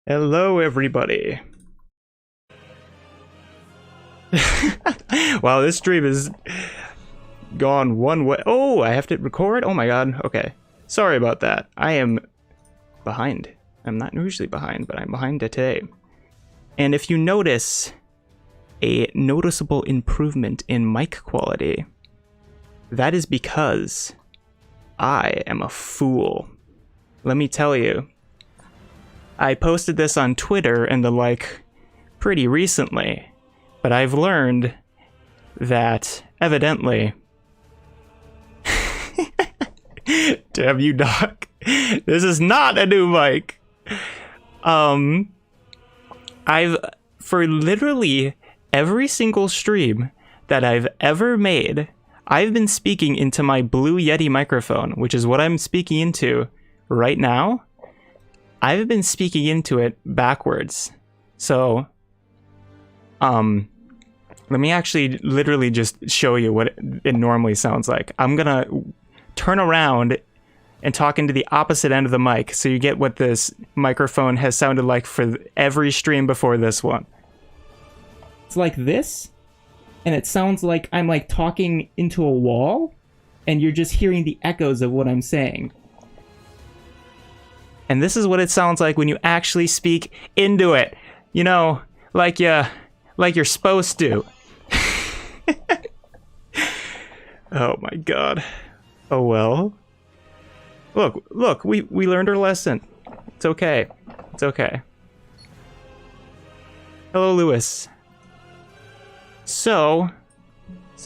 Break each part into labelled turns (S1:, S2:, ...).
S1: Hello, everybody. Wow, this stream has gone one way. Oh, I have to record? Oh my god. Okay. Sorry about that. I am behind. I'm not usually behind, but I'm behind today. And if you notice a noticeable improvement in mic quality, that is because I am a fool. Let me tell you. I posted this on Twitter and the like pretty recently, but I've learned that evidently damn you, Doc. This is not a new mic. For literally every single stream that I've ever made, I've been speaking into my Blue Yeti microphone, which is what I'm speaking into right now. I've been speaking into it backwards. So, let me actually literally just show you what it normally sounds like. I'm gonna turn around and talk into the opposite end of the mic so you get what this microphone has sounded like for every stream before this one. It's like this, and it sounds like I'm like talking into a wall, and you're just hearing the echoes of what I'm saying. And this is what it sounds like when you actually speak into it. You know, like you're supposed to. Oh my god. Oh well. Look, we learned our lesson. It's okay. It's okay. Hello, Lewis. So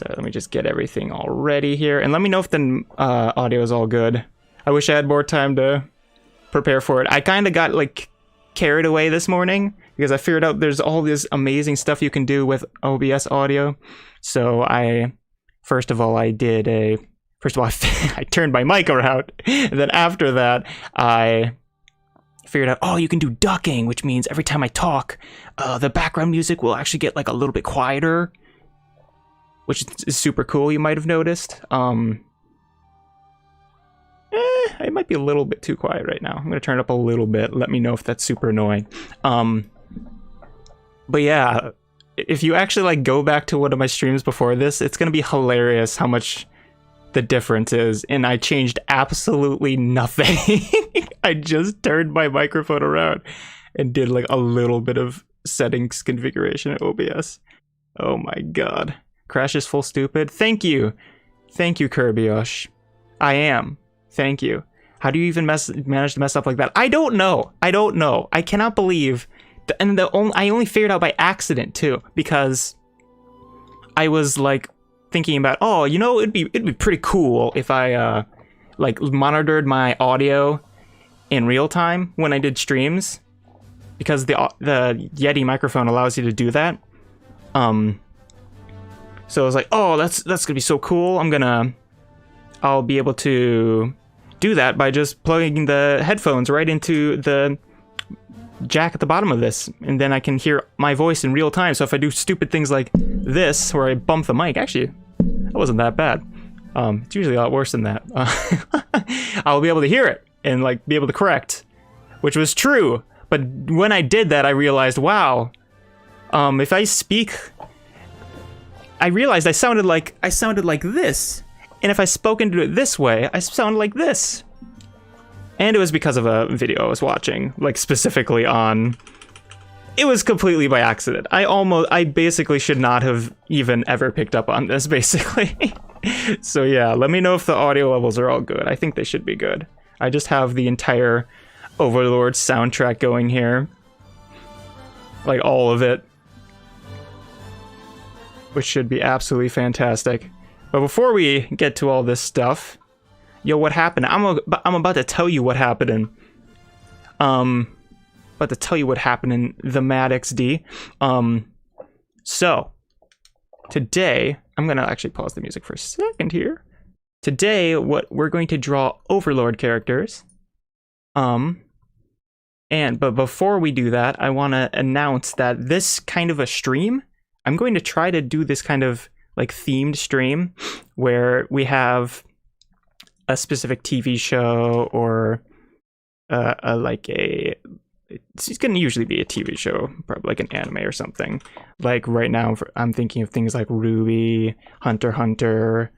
S1: let me just get everything all ready here. And let me know if the audio is all good. I wish I had more time to prepare for it. I kind of got like carried away this morning because I figured out there's all this amazing stuff you can do with OBS audio. So first of all I turned my mic around, and then after that I figured out, oh, you can do ducking, which means every time I talk, the background music will actually get like a little bit quieter, which is super cool. You might have noticed. It might be a little bit too quiet right now. I'm gonna turn it up a little bit. Let me know if that's super annoying. But yeah, if you actually like go back to one of my streams before this, it's gonna be hilarious how much the difference is. And I changed absolutely nothing. I just turned my microphone around and did like a little bit of settings configuration at OBS. Oh my god. Crash is full stupid. Thank you, Kirbyosh. I am. Thank you. How do you even manage to mess up like that? I don't know. I cannot believe. I only figured out by accident too, because I was like thinking about, oh, you know, it'd be pretty cool if I like monitored my audio in real time when I did streams, because the Yeti microphone allows you to do that. So I was like, oh, that's gonna be so cool. I'll be able to do that by just plugging the headphones right into the jack at the bottom of this, and then I can hear my voice in real time. So if I do stupid things like this, where I bump the mic, actually, that wasn't that bad. It's usually a lot worse than that. I'll be able to hear it and like be able to correct, which was true. But when I did that, I realized, wow, if I speak, I realized I sounded like this. And if I spoke into it this way, I sound like this. And it was because of a video I was watching, like specifically on... It was completely by accident. I basically should not have even ever picked up on this, basically. So yeah, let me know if the audio levels are all good. I think they should be good. I just have the entire Overlord soundtrack going here. Like all of it. Which should be absolutely fantastic. But before we get to all this stuff, yo, what happened? I'm about to tell you what happened in, about to tell you what happened in the Mad XD. So today, I'm gonna actually pause the music for a second here. Today, we're going to draw Overlord characters. But before we do that, I want to announce that this kind of a stream, I'm going to try to do this kind of like themed stream where we have a specific TV show or like a it's going to usually be a TV show, probably like an anime or something. Like right now, I'm thinking of things like Ruby, Hunter x Hunter.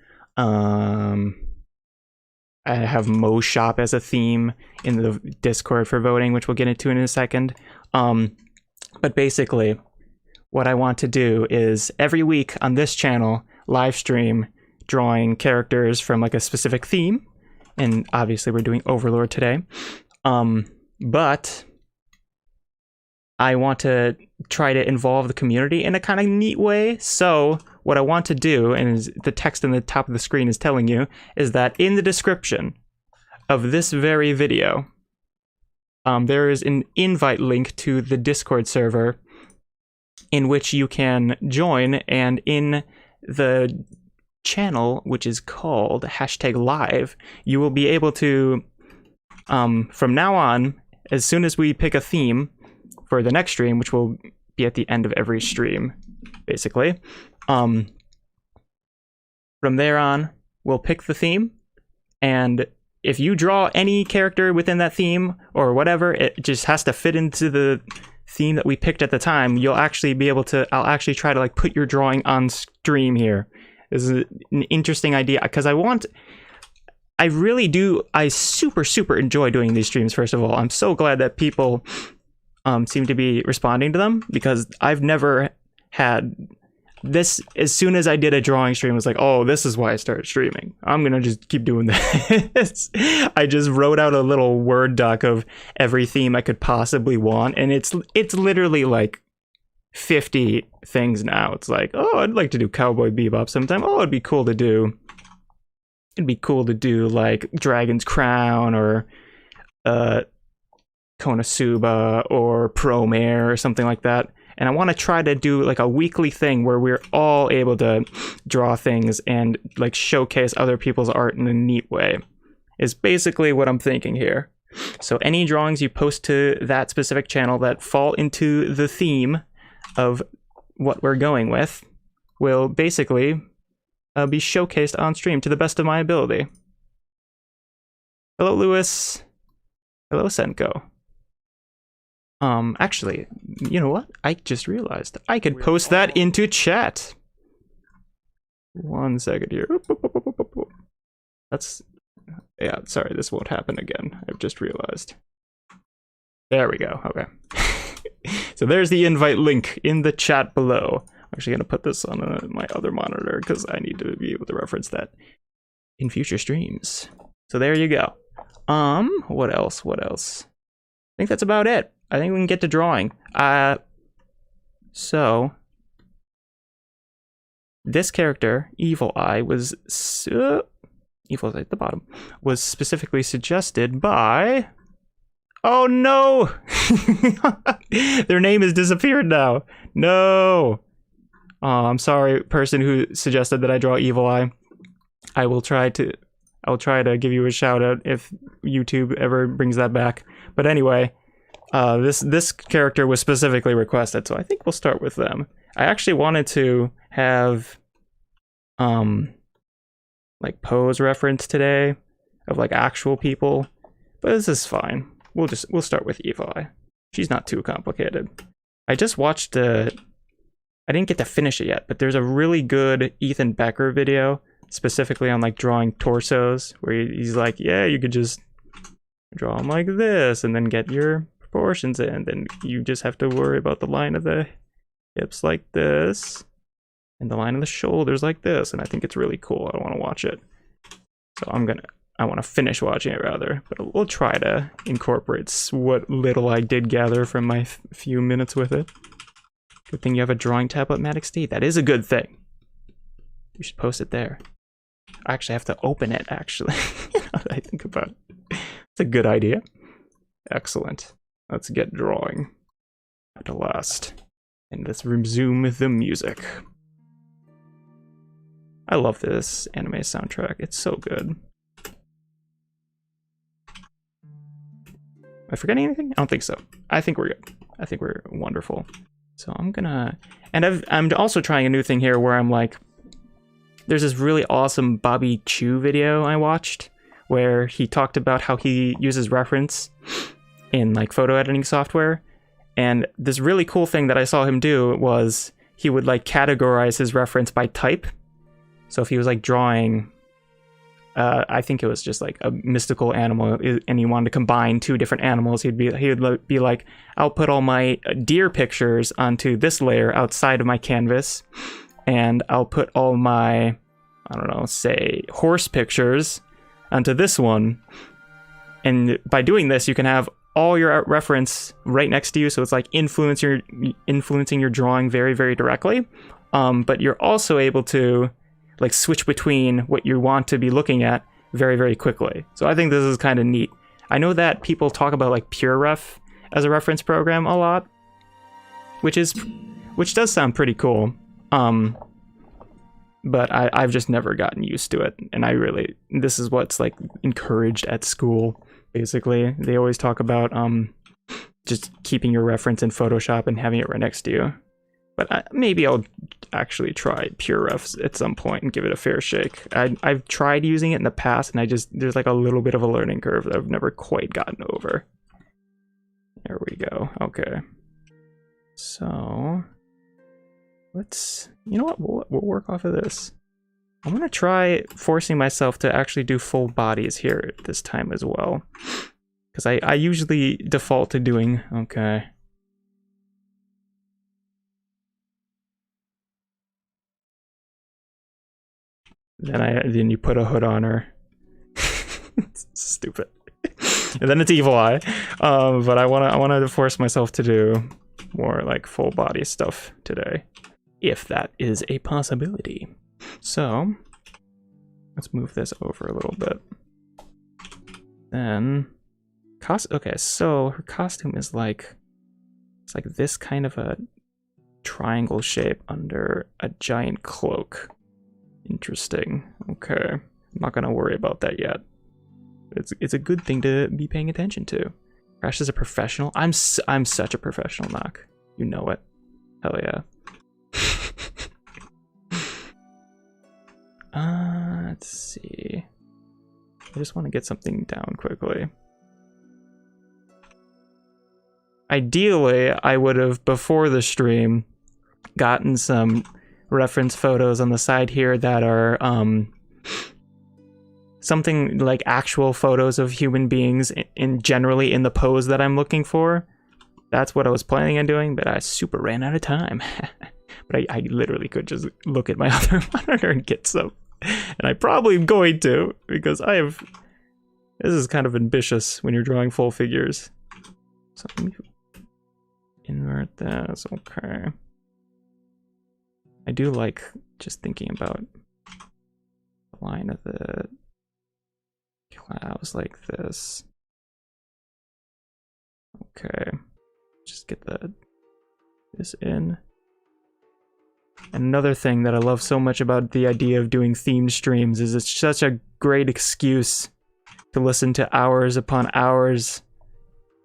S1: I have Mo Shop as a theme in the Discord for voting, which we'll get into in a second. But basically, what I want to do is every week on this channel, live stream drawing characters from like a specific theme. And obviously we're doing Overlord today. But I want to try to involve the community in a kind of neat way. So what I want to do, and the text in the top of the screen is telling you, is that in the description of this very video, there is an invite link to the Discord server in which you can join, and in the channel, which is called #live, you will be able to, from now on, as soon as we pick a theme for the next stream, which will be at the end of every stream, basically, from there on, we'll pick the theme, and if you draw any character within that theme or whatever, it just has to fit into the theme that we picked at the time. You'll actually be able to, I'll actually try to like put your drawing on stream here. This is an interesting idea because I super enjoy doing these streams. First of all, I'm so glad that people seem to be responding to them, because I've never had this. As soon as I did a drawing stream, I was like, oh, this is why I started streaming. I'm gonna just keep doing this. I just wrote out a little Word doc of every theme I could possibly want, and it's literally like 50 things now. It's like, oh, I'd like to do Cowboy Bebop sometime. Oh, it'd be cool to do like Dragon's Crown or Konosuba or Pro Mare or something like that. And I want to try to do like a weekly thing where we're all able to draw things and like showcase other people's art in a neat way, is basically what I'm thinking here. So any drawings you post to that specific channel that fall into the theme of what we're going with will basically be showcased on stream to the best of my ability. Hello, Lewis. Hello, Senko. Actually, you know what? I just realized I could post that into chat. 1 second here. That's, yeah, sorry, this won't happen again. I've just realized. There we go, okay. So there's the invite link in the chat below. I'm actually gonna put this on my other monitor because I need to be able to reference that in future streams. So there you go. What else? I think that's about it. I think we can get to drawing. So this character, Evil Eye, was Evil Eye at the bottom, was specifically suggested by. Oh no! Their name has disappeared now. No. I'm sorry, person who suggested that I draw Evil Eye. I'll try to give you a shout out if YouTube ever brings that back. But anyway. This character was specifically requested, so I think we'll start with them. I actually wanted to have like pose reference today of like actual people, but this is fine. We'll start with Evil Eye. She's not too complicated. I just watched I didn't get to finish it yet, but there's a really good Ethan Becker video specifically on like drawing torsos, where he's like, yeah, you could just draw them like this and then get your proportions in, then you just have to worry about the line of the hips like this and the line of the shoulders like this, and I think it's really cool. I want to watch it, so I want to finish watching it rather, but we'll try to incorporate what little I did gather from my few minutes with it. Good thing you have a drawing tablet, Maddox D. That is a good thing. You should post it there. I actually have to open it, actually. Now that I think about it. It's a good idea. Excellent. Let's get drawing at last. And let's resume the music. I love this anime soundtrack. It's so good. Am I forgetting anything? I don't think so. I think we're good. I think we're wonderful. So I'm gonna... And I'm also trying a new thing here where I'm like... There's this really awesome Bobby Chu video I watched where he talked about how he uses reference in like photo editing software. And this really cool thing that I saw him do was he would like categorize his reference by type. So if he was like drawing, I think it was just like a mystical animal, and he wanted to combine two different animals, he would be like, I'll put all my deer pictures onto this layer outside of my canvas, and I'll put all my, I don't know, say horse pictures onto this one. And by doing this, you can have all your reference right next to you, so it's like influencing your drawing very, very directly. But you're also able to like switch between what you want to be looking at very, very quickly. So I think this is kind of neat. I know that people talk about like PureRef as a reference program a lot, which does sound pretty cool. But I've just never gotten used to it, and this is what's like encouraged at school. Basically, they always talk about just keeping your reference in Photoshop and having it right next to you. But maybe I'll actually try PureRef at some point and give it a fair shake. I've tried using it in the past, and there's like a little bit of a learning curve that I've never quite gotten over. There we go. Okay. So you know what? We'll work off of this. I'm gonna try forcing myself to actually do full bodies here this time as well, because I usually default to doing, okay. Then you put a hood on her. It's stupid. And then it's Evil Eye. But I wanna to force myself to do more like full body stuff today, if that is a possibility. So let's move this over a little bit. Then okay, so her costume is like, it's like this kind of a triangle shape under a giant cloak. Interesting. Okay, I'm not gonna worry about that yet. It's a good thing to be paying attention to. Crash is a professional. I'm such a professional, Knock. You know it. Hell yeah. Let's see. I just want to get something down quickly. Ideally, I would have, before the stream, gotten some reference photos on the side here that are something like actual photos of human beings generally in the pose that I'm looking for. That's what I was planning on doing, but I super ran out of time. But I literally could just look at my other monitor and get some. And I probably am going to, because this is kind of ambitious when you're drawing full figures. So let me invert this, okay. I do like just thinking about the line of the clouds like this. Okay, just get this in. And another thing that I love so much about the idea of doing themed streams is it's such a great excuse to listen to hours upon hours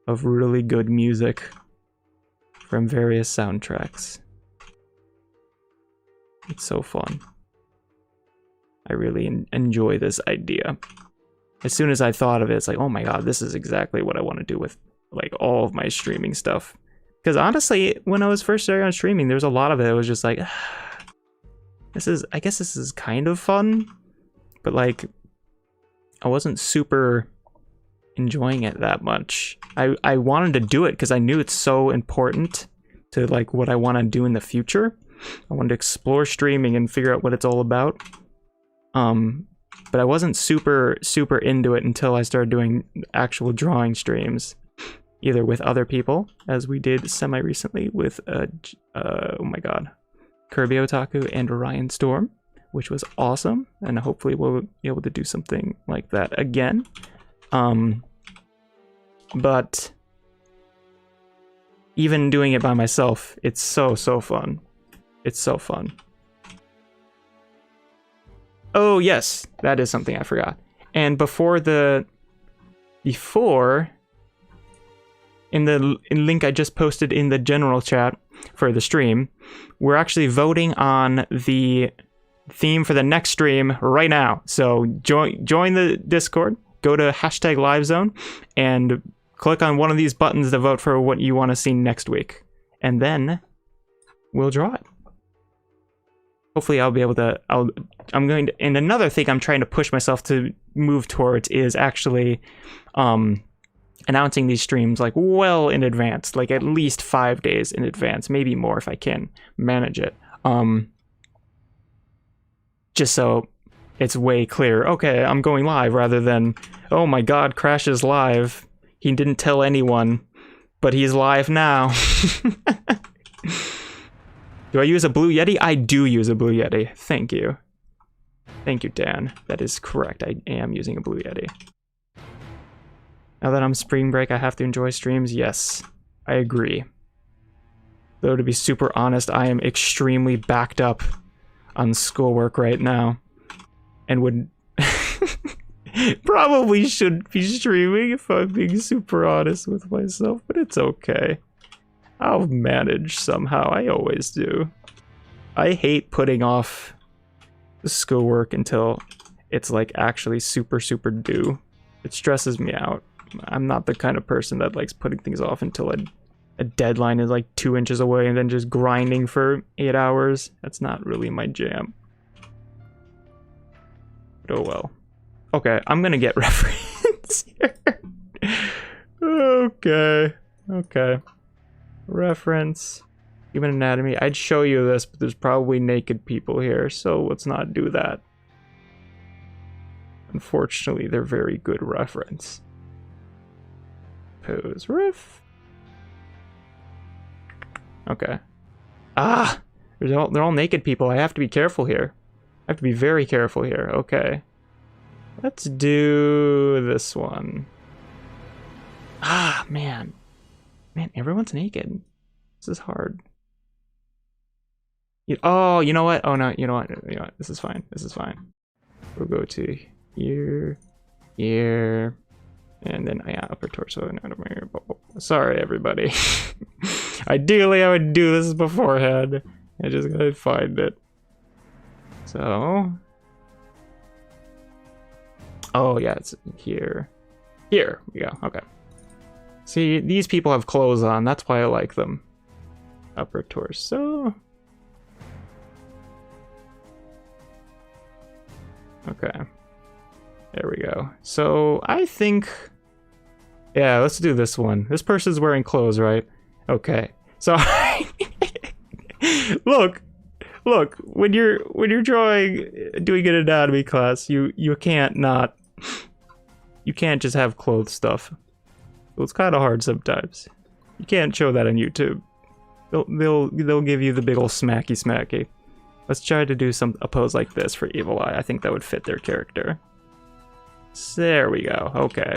S1: of really good music from various soundtracks. It's so fun. I really enjoy this idea. As soon as I thought of it, it's like, oh my god, this is exactly what I want to do with like all of my streaming stuff. Because honestly, when I was first starting on streaming, there was a lot of it. It was just like, I guess this is kind of fun, but like, I wasn't super enjoying it that much. I wanted to do it because I knew it's so important to like what I want to do in the future. I wanted to explore streaming and figure out what it's all about. But I wasn't super into it until I started doing actual drawing streams. Either with other people, as we did semi-recently with, oh my god, Kirby Otaku and Orion Storm, which was awesome, and hopefully we'll be able to do something like that again. But even doing it by myself, it's so fun. It's so fun. Oh yes, that is something I forgot. And before in the link I just posted in the general chat for the stream, we're actually voting on the theme for the next stream right now. So join the Discord, go to #LiveZone, and click on one of these buttons to vote for what you want to see next week. And then we'll draw it. Hopefully I'll be able to, I'm going to, and another thing I'm trying to push myself to move towards is actually announcing these streams like well in advance, like at least 5 days in advance, maybe more if I can manage it. Just so it's way clear. Okay, I'm going live rather than, oh my God, Crash is live. He didn't tell anyone, but he's live now. Do I use a Blue Yeti? I do use a Blue Yeti. Thank you. Thank you, Dan. That is correct. I am using a Blue Yeti. Now that I'm spring break, I have to enjoy streams. Yes, I agree. Though to be super honest, I am extremely backed up on schoolwork right now. And would probably should be streaming if I'm being super honest with myself, but it's okay. I'll manage somehow. I always do. I hate putting off the schoolwork until it's like actually super due. It stresses me out. I'm not the kind of person that likes putting things off until a deadline is like 2 inches away and then just grinding for 8 hours. That's not really my jam. But oh well. Okay, I'm gonna get reference here. Okay. Reference. Human anatomy. I'd show you this, but there's probably naked people here, so let's not do that. Unfortunately, they're very good reference. Pose riff. Okay. Ah! They're all naked people. I have to be careful here. I have to be very careful here. Okay. Let's do this one. Ah, man. Man, everyone's naked. This is hard. Oh, you know what? Oh, no, you know what? This is fine. This is fine. We'll go to here, here, and then, yeah, upper torso. Sorry, everybody. Ideally, I would do this beforehand. I just gotta find it. So... Oh, yeah, it's here. Here we go. Okay. See, these people have clothes on. That's why I like them. Upper torso. Okay. There we go. So, I think... Yeah, let's do this one. This person's wearing clothes, right? Okay. So, look, when you're doing an anatomy class, you can't just have clothes stuff. It's kind of hard sometimes. You can't show that on YouTube. They'll give you the big ol' smacky. Let's try to do a pose like this for Evil Eye. I think that would fit their character. So there we go. Okay.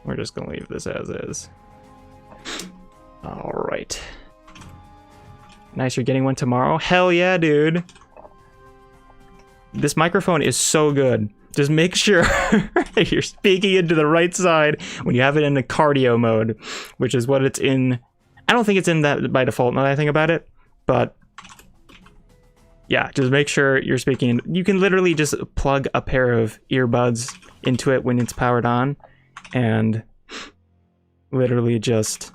S1: We're just gonna leave this as is. Alright. Nice, you're getting one tomorrow? Hell yeah, dude. This microphone is so good. Just make sure you're speaking into the right side when you have it in the cardio mode, which is what it's in. I don't think it's in that by default now that I think about it, but yeah, just make sure you're speaking. You can literally just plug a pair of earbuds into it when it's powered on and literally just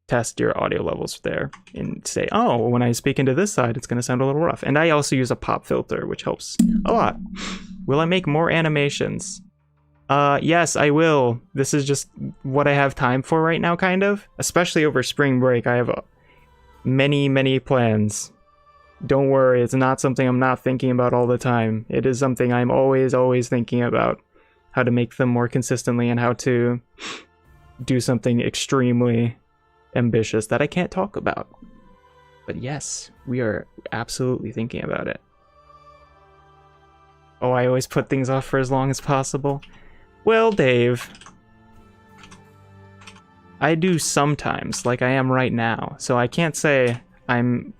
S1: test your audio levels there and say, oh, when I speak into this side, it's going to sound a little rough. And I also use a pop filter, which helps a lot. Will I make more animations? Yes, I will. This is just what I have time for right now, kind of. Especially over spring break, I have many plans. Don't worry, it's not something I'm not thinking about all the time. It is something I'm always thinking about. How to make them more consistently and how to do something extremely ambitious that I can't talk about. But yes, we are absolutely thinking about it. Oh, I always put things off for as long as possible. Well, Dave, I do sometimes, like I am right now. So I can't say I'm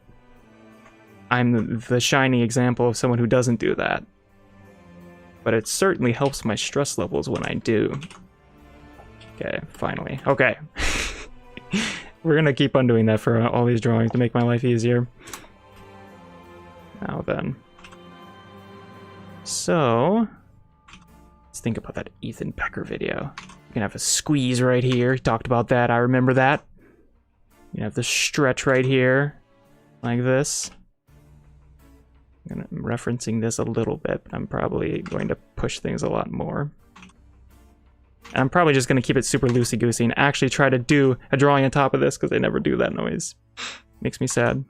S1: the shining example of someone who doesn't do that. But it certainly helps my stress levels when I do. Okay, finally. Okay. We're gonna keep on doing that for all these drawings to make my life easier. Now then. So, let's think about that Ethan Becker video. can have a squeeze right here. He talked about that. I remember that. You have the stretch right here, like this. I'm referencing this a little bit, but I'm probably going to push things a lot more. And I'm probably just going to keep it super loosey-goosey and actually try to do a drawing on top of this, because I never do that noise. Makes me sad,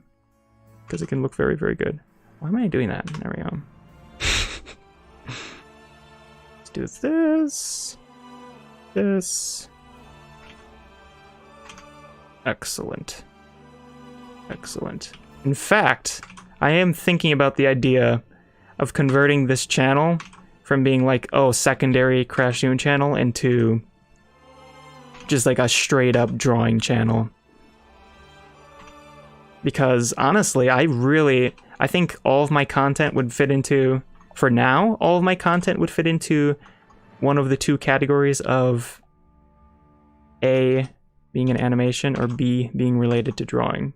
S1: because it can look very, very good. Why am I doing that? There we go. Let's do this. This. Excellent. Excellent. In fact, I am thinking about the idea of converting this channel from being like, oh, secondary Crashsune channel into just like a straight up drawing channel. Because honestly, I think all of my content would fit into, for now, all of my content would fit into one of the two categories of A, being an animation, or B, being related to drawing.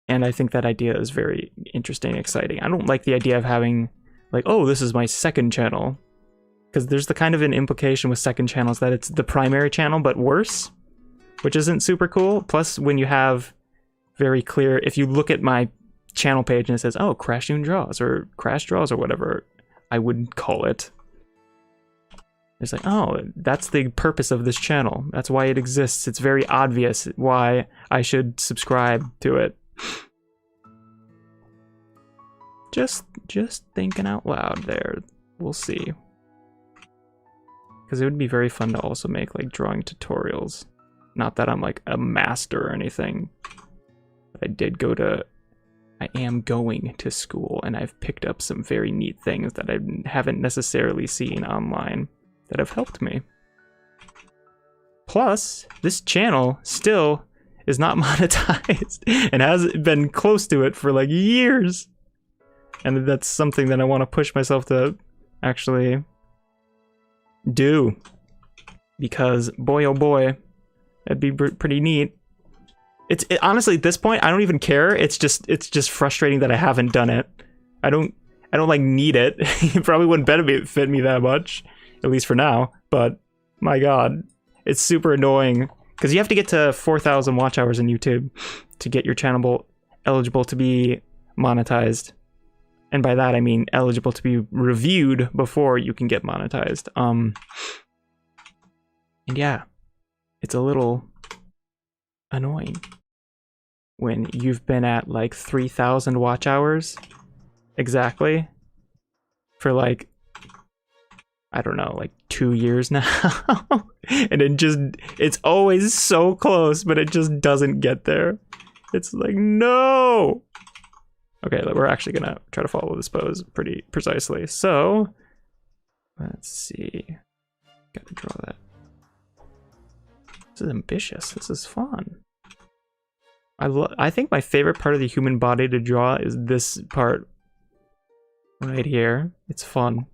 S1: And I think that idea is very interesting and exciting. I don't like the idea of having, like, oh, this is my second channel. Because there's the kind of an implication with second channels that it's the primary channel, but worse, which isn't super cool. Plus, when you have very clear, if you look at my channel page and it says, oh, Crashsune Draws, or Crash Draws, or whatever I would call it. It's like, oh, that's the purpose of this channel. That's why it exists. It's very obvious why I should subscribe to it. Just thinking out loud there. We'll see. Because it would be very fun to also make like drawing tutorials. Not that I'm like a master or anything. But I am going to school, and I've picked up some very neat things that I haven't necessarily seen online that have helped me. Plus, this channel still is not monetized and has been close to it for like years. And that's something that I want to push myself to actually do. Because boy oh boy, that'd be pretty neat. Honestly, at this point, I don't even care. It's just frustrating that I haven't done it. I don't like need it. It probably wouldn't benefit me that much, at least for now. But my God, it's super annoying because you have to get to 4,000 watch hours in YouTube to get your channel eligible to be monetized. And by that I mean eligible to be reviewed before you can get monetized. And yeah, it's a little annoying when you've been at like 3,000 watch hours exactly for like, I don't know, like 2 years now. And it's always so close, but it just doesn't get there. It's like, no. Okay, we're actually gonna try to follow this pose pretty precisely. So let's see. Gotta draw that. This is ambitious. This is fun. I think my favorite part of the human body to draw is this part right here. It's fun.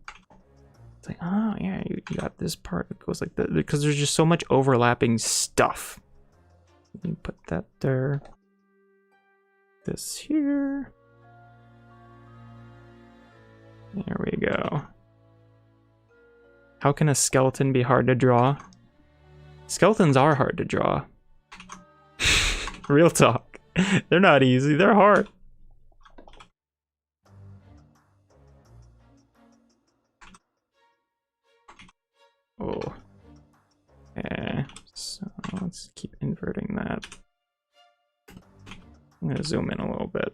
S1: It's like, oh yeah, you got this part that goes like that, because there's just so much overlapping stuff. You put that there. This here. There we go. How can a skeleton be hard to draw? Skeletons are hard to draw. Real talk. They're not easy, they're hard. Oh. Okay, so let's keep inverting that. I'm gonna zoom in a little bit.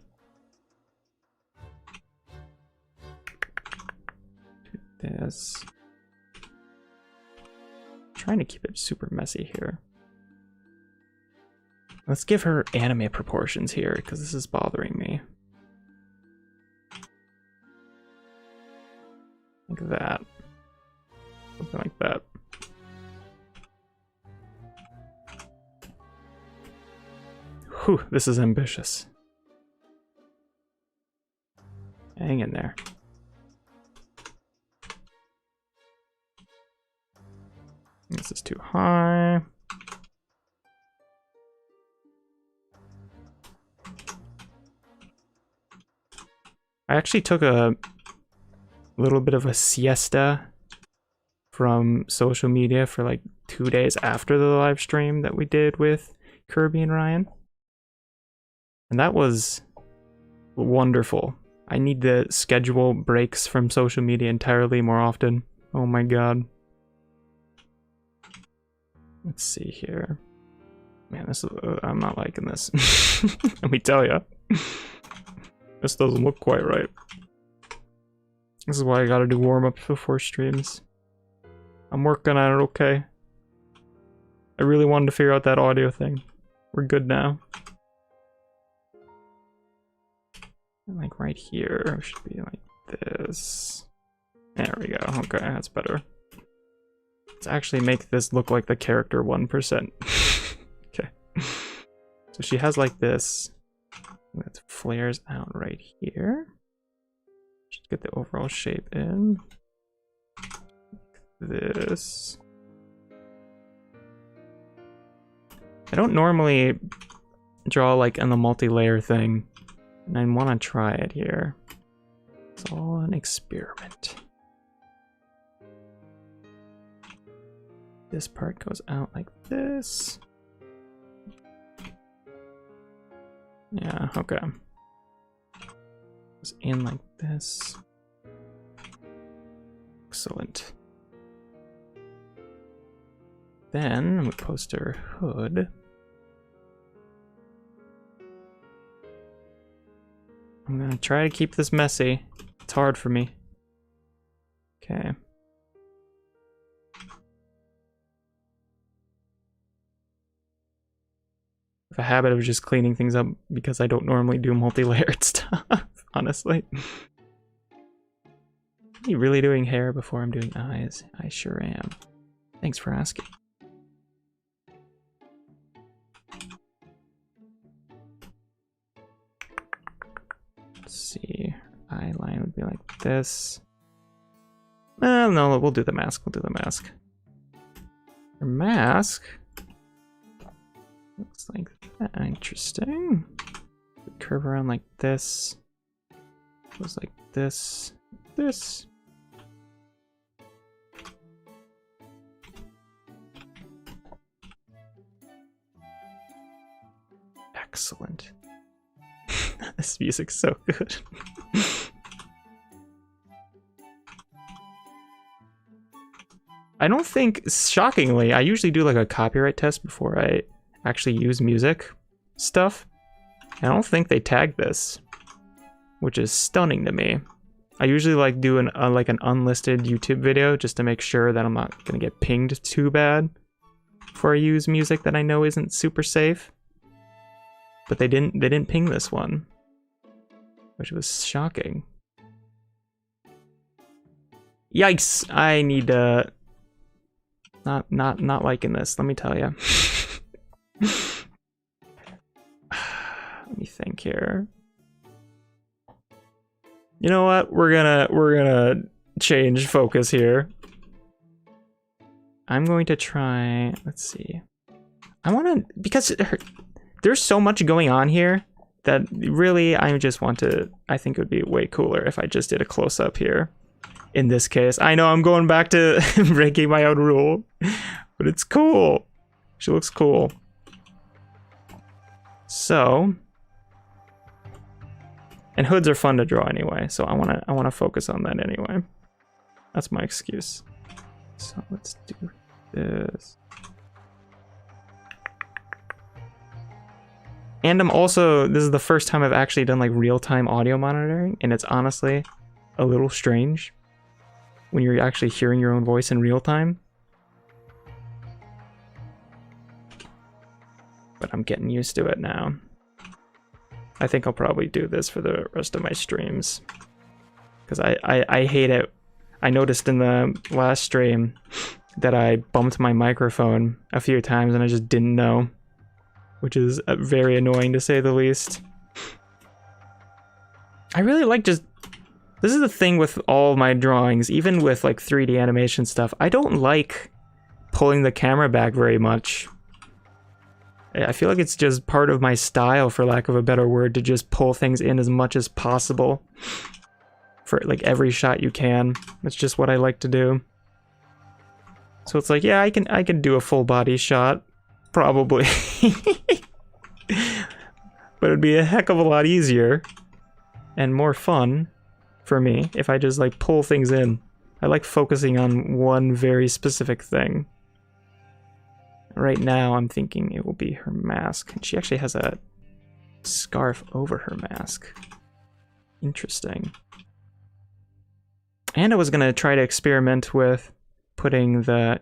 S1: Do this. Trying to keep it super messy here. Let's give her anime proportions here, because this is bothering me. Like that. Something like that. Whew, this is ambitious. Hang in there. This is too high. I actually took a little bit of a siesta from social media for like 2 days after the live stream that we did with Kirby and Ryan. And that was wonderful. I need to schedule breaks from social media entirely more often. Oh my god. Let's see here. Man, this is, I'm not liking this. Let me tell you. This doesn't look quite right. This is why I gotta do warm-ups before streams. I'm working on it, okay? I really wanted to figure out that audio thing. We're good now. And like right here, should be like this. There we go, okay, that's better. Let's actually make this look like the character 1%. Okay. So she has like this. That flares out right here. Just get the overall shape in. This. I don't normally draw like in the multi-layer thing, and I want to try it here. It's all an experiment. This part goes out like this. Yeah, okay. Goes in like this. Excellent. Then we post her hood. I'm gonna try to keep this messy. It's hard for me. Okay. A habit of just cleaning things up because I don't normally do multi-layered stuff, honestly. Are you really doing hair before I'm doing eyes? I sure am. Thanks for asking. Let's see. Eye line would be like this. No, we'll do the mask. We'll do the mask. Your mask looks like that. Interesting. Curve around like this. Goes like this. This. Excellent. This music's so good. I don't think, shockingly, I usually do like a copyright test before I actually use music stuff. I don't think they tag this, which is stunning to me. I usually like do like an unlisted YouTube video just to make sure that I'm not gonna get pinged too bad before I use music that I know isn't super safe. But they didn't ping this one, which was shocking. Yikes! I need to not liking this. Let me tell you. Let me think here. You know what? We're gonna change focus here. I'm going to try. Let's see. I want to, because there's so much going on here that really I just want to. I think it would be way cooler if I just did a close up here. In this case, I know I'm going back to breaking my own rule, but it's cool. She looks cool. So, and hoods are fun to draw anyway, so I wanna focus on that anyway. That's my excuse. So let's do this. And I'm also, this is the first time I've actually done like real-time audio monitoring, and it's honestly a little strange when you're actually hearing your own voice in real time. But I'm getting used to it now. I think I'll probably do this for the rest of my streams. Because I hate it. I noticed in the last stream that I bumped my microphone a few times and I just didn't know. Which is very annoying to say the least. I really like just... This is the thing with all my drawings, even with like 3D animation stuff. I don't like pulling the camera back very much. I feel like it's just part of my style, for lack of a better word, to just pull things in as much as possible. For like every shot you can. That's just what I like to do. So it's like, yeah, I can do a full body shot, probably. But it'd be a heck of a lot easier and more fun for me if I just like pull things in. I like focusing on one very specific thing. Right now I'm thinking it will be her mask. And she actually has a scarf over her mask. Interesting. And I was gonna try to experiment with putting the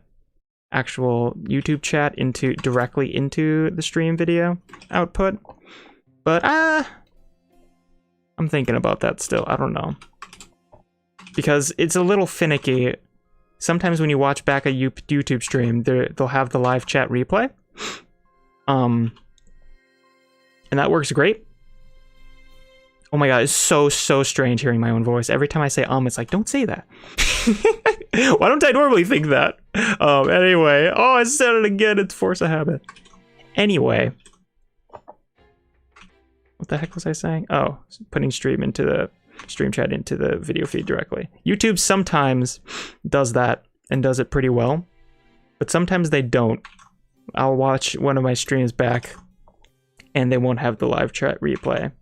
S1: actual YouTube chat directly into the stream video output. But I'm thinking about that still. I don't know. Because it's a little finicky. Sometimes when you watch back a YouTube stream, they'll have the live chat replay. And that works great. Oh my god, it's so strange hearing my own voice. Every time I say it's like, don't say that. Why don't I normally think that? Anyway. Oh, I said it again. It's force of habit. Anyway. What the heck was I saying? Oh, putting stream chat into the video feed directly. YouTube sometimes does that and does it pretty well, but sometimes they don't. I'll watch one of my streams back and they won't have the live chat replay.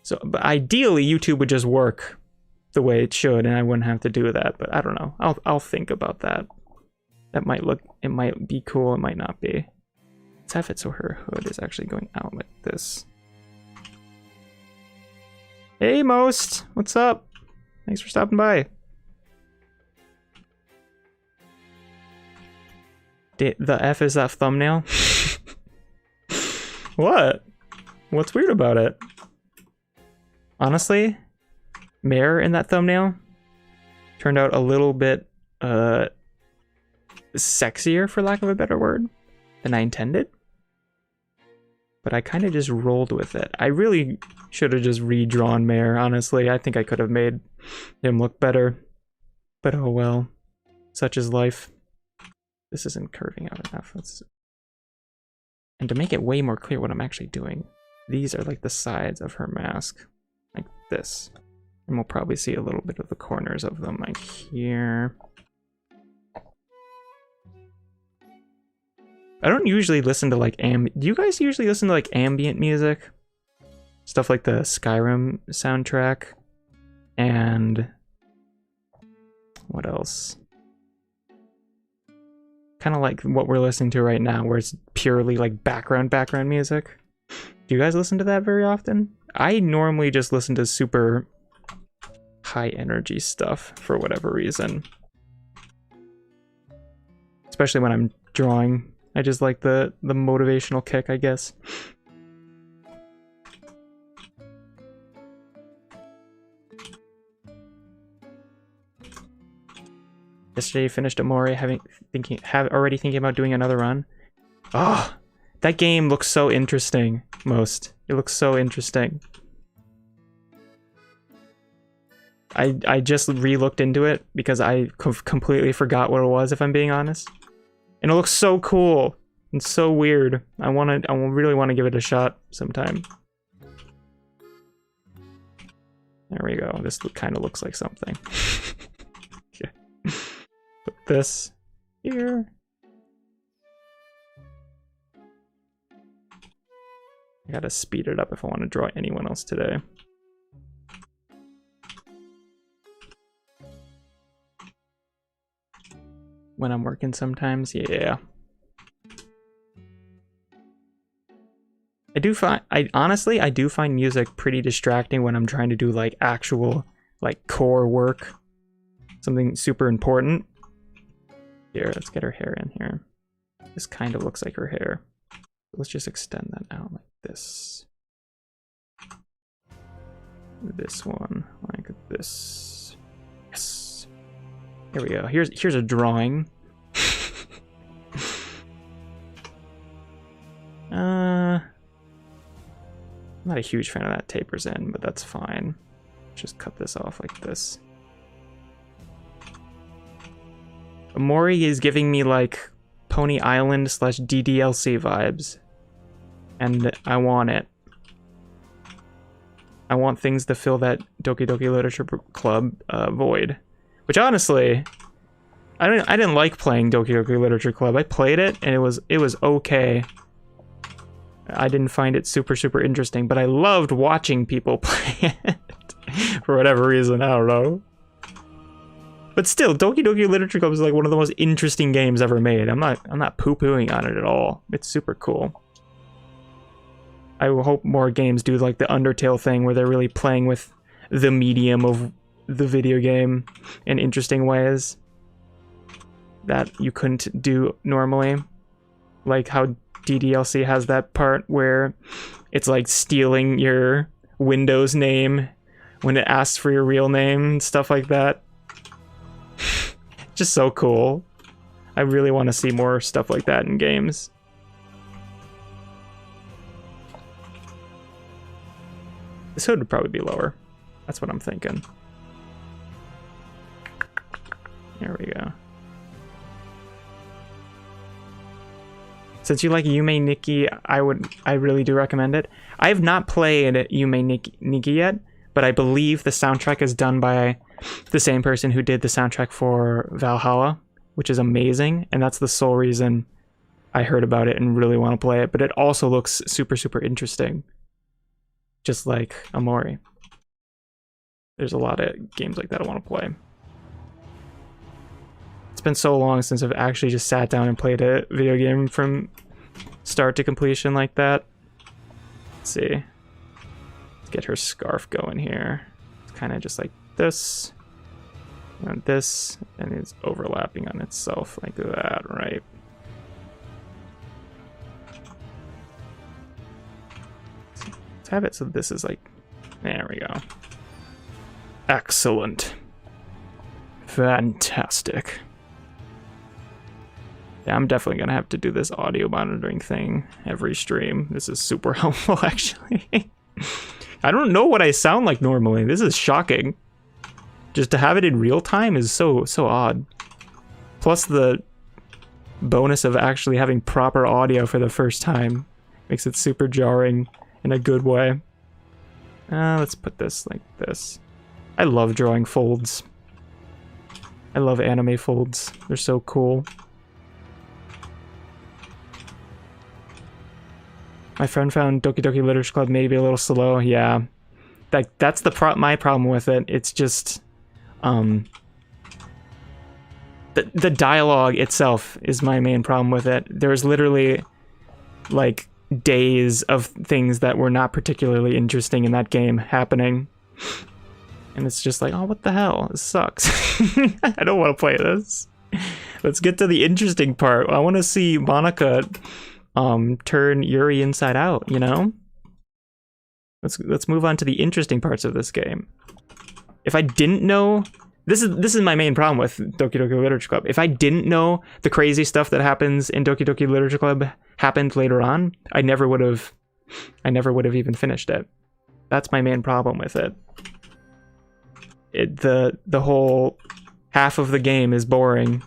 S1: So, but ideally YouTube would just work the way it should and I wouldn't have to do that, but I don't know. I'll think about that. It might be cool, it might not be. Let's have it so her hood is actually going out like this. Hey Most, what's up? Thanks for stopping by. The F is that thumbnail? What? What's weird about it? Honestly, Mare in that thumbnail turned out a little bit sexier, for lack of a better word, than I intended. But I kind of just rolled with it. I really should have just redrawn Mare, honestly. I think I could have made him look better. But oh well. Such is life. This isn't curving out enough. And to make it way more clear what I'm actually doing, these are like the sides of her mask. Like this. And we'll probably see a little bit of the corners of them, like here. I don't usually listen to like do you guys usually listen to like ambient music? Stuff like the Skyrim soundtrack. And what else? Kind of like what we're listening to right now, where it's purely like background music. Do you guys listen to that very often? I normally just listen to super high energy stuff for whatever reason. Especially when I'm drawing. I just like the motivational kick, I guess. Yesterday you finished Mare, already thinking about doing another run. Oh, that game looks so interesting, Most. It looks so interesting. I just re-looked into it because I completely forgot what it was, if I'm being honest. And it looks so cool and so weird. I really want to give it a shot sometime. There we go. This kind of looks like something. Okay. Put this here. I gotta speed it up if I want to draw anyone else today. When I'm working sometimes, yeah. Honestly, I do find music pretty distracting when I'm trying to do like actual like core work. Something super important. Here, let's get her hair in here. This kind of looks like her hair. Let's just extend that out like this. This one, like this. Yes. Here we go. Here's a drawing. I'm not a huge fan of that tapers in, but that's fine. Just cut this off like this. Mare is giving me like Pony Island / DDLC vibes. And I want it. I want things to fill that Doki Doki Literature Club void. Which honestly, I didn't like playing Doki Doki Literature Club. I played it and it was okay. I didn't find it super interesting, but I loved watching people play it for whatever reason. I don't know. But still, Doki Doki Literature Club is like one of the most interesting games ever made. I'm not poo-pooing on it at all. It's super cool. I hope more games do like the Undertale thing where they're really playing with the medium of the video game in interesting ways that you couldn't do normally. Like how DDLC has that part where it's like stealing your Windows name when it asks for your real name and stuff like that. Just so cool. I really want to see more stuff like that in games. This hood would probably be lower. That's what I'm thinking. There we go. Since you like Yume Nikki, I really do recommend it. I have not played Yume Nikki yet, but I believe the soundtrack is done by the same person who did the soundtrack for Valhalla, which is amazing, and that's the sole reason I heard about it and really want to play it. But it also looks super interesting, just like Amori. There's a lot of games like that I want to play. It's been so long since I've actually just sat down and played a video game from start to completion like that. Let's see. Let's get her scarf going here. It's kind of just like this, and this, and it's overlapping on itself like that, right? Let's have it so this is like, there we go. Excellent. Fantastic. Yeah, I'm definitely gonna have to do this audio monitoring thing every stream. This is super helpful, actually. I don't know what I sound like normally. This is shocking. Just to have it in real time is so odd. Plus the bonus of actually having proper audio for the first time makes it super jarring in a good way. Let's put this like this. I love drawing folds. I love anime folds. They're so cool. My friend found Doki Doki Literature Club maybe a little slow. Yeah, that's my problem with it. It's just the dialogue itself is my main problem with it. There's literally like days of things that were not particularly interesting in that game happening, and it's just like, oh, what the hell? This sucks. I don't want to play this. Let's get to the interesting part. I want to see Monica turn Yuri inside out, you know? Let's move on to the interesting parts of this game. If I didn't know, this is my main problem with Doki Doki Literature Club. If I didn't know the crazy stuff that happens in Doki Doki Literature Club happened later on, I never would have even finished it. That's my main problem with it. The whole half of the game is boring,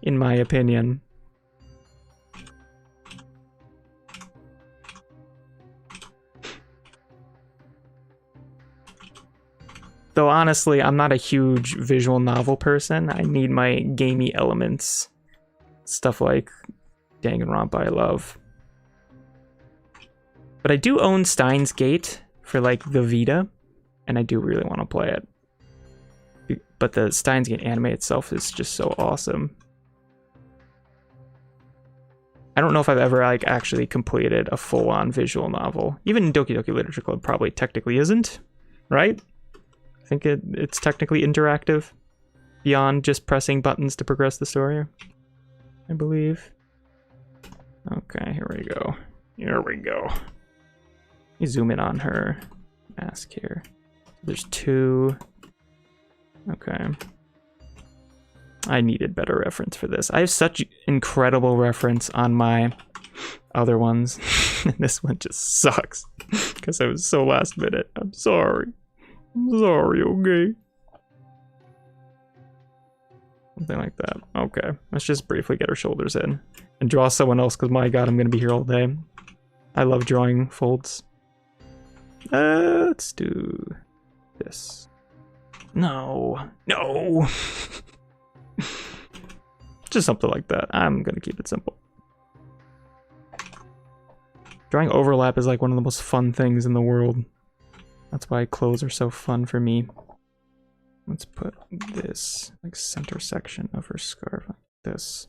S1: in my opinion. Though honestly, I'm not a huge visual novel person. I need my gamey elements. Stuff like Danganronpa I love. But I do own Steins Gate for like the Vita, and I do really want to play it. But the Steins Gate anime itself is just so awesome. I don't know if I've ever like actually completed a full-on visual novel. Even Doki Doki Literature Club probably technically isn't, right? I think it's technically interactive beyond just pressing buttons to progress the story, I believe. Okay, here we go. Here we go. Let me zoom in on her mask here. There's two. Okay. I needed better reference for this. I have such incredible reference on my other ones. And this one just sucks because I was so last minute. I'm sorry. I'm sorry, okay? Something like that. Okay, let's just briefly get her shoulders in and draw someone else because my god, I'm gonna be here all day. I love drawing folds. Let's do this. No. Just something like that. I'm gonna keep it simple. Drawing overlap is like one of the most fun things in the world. That's why clothes are so fun for me. Let's put this like center section of her scarf like this.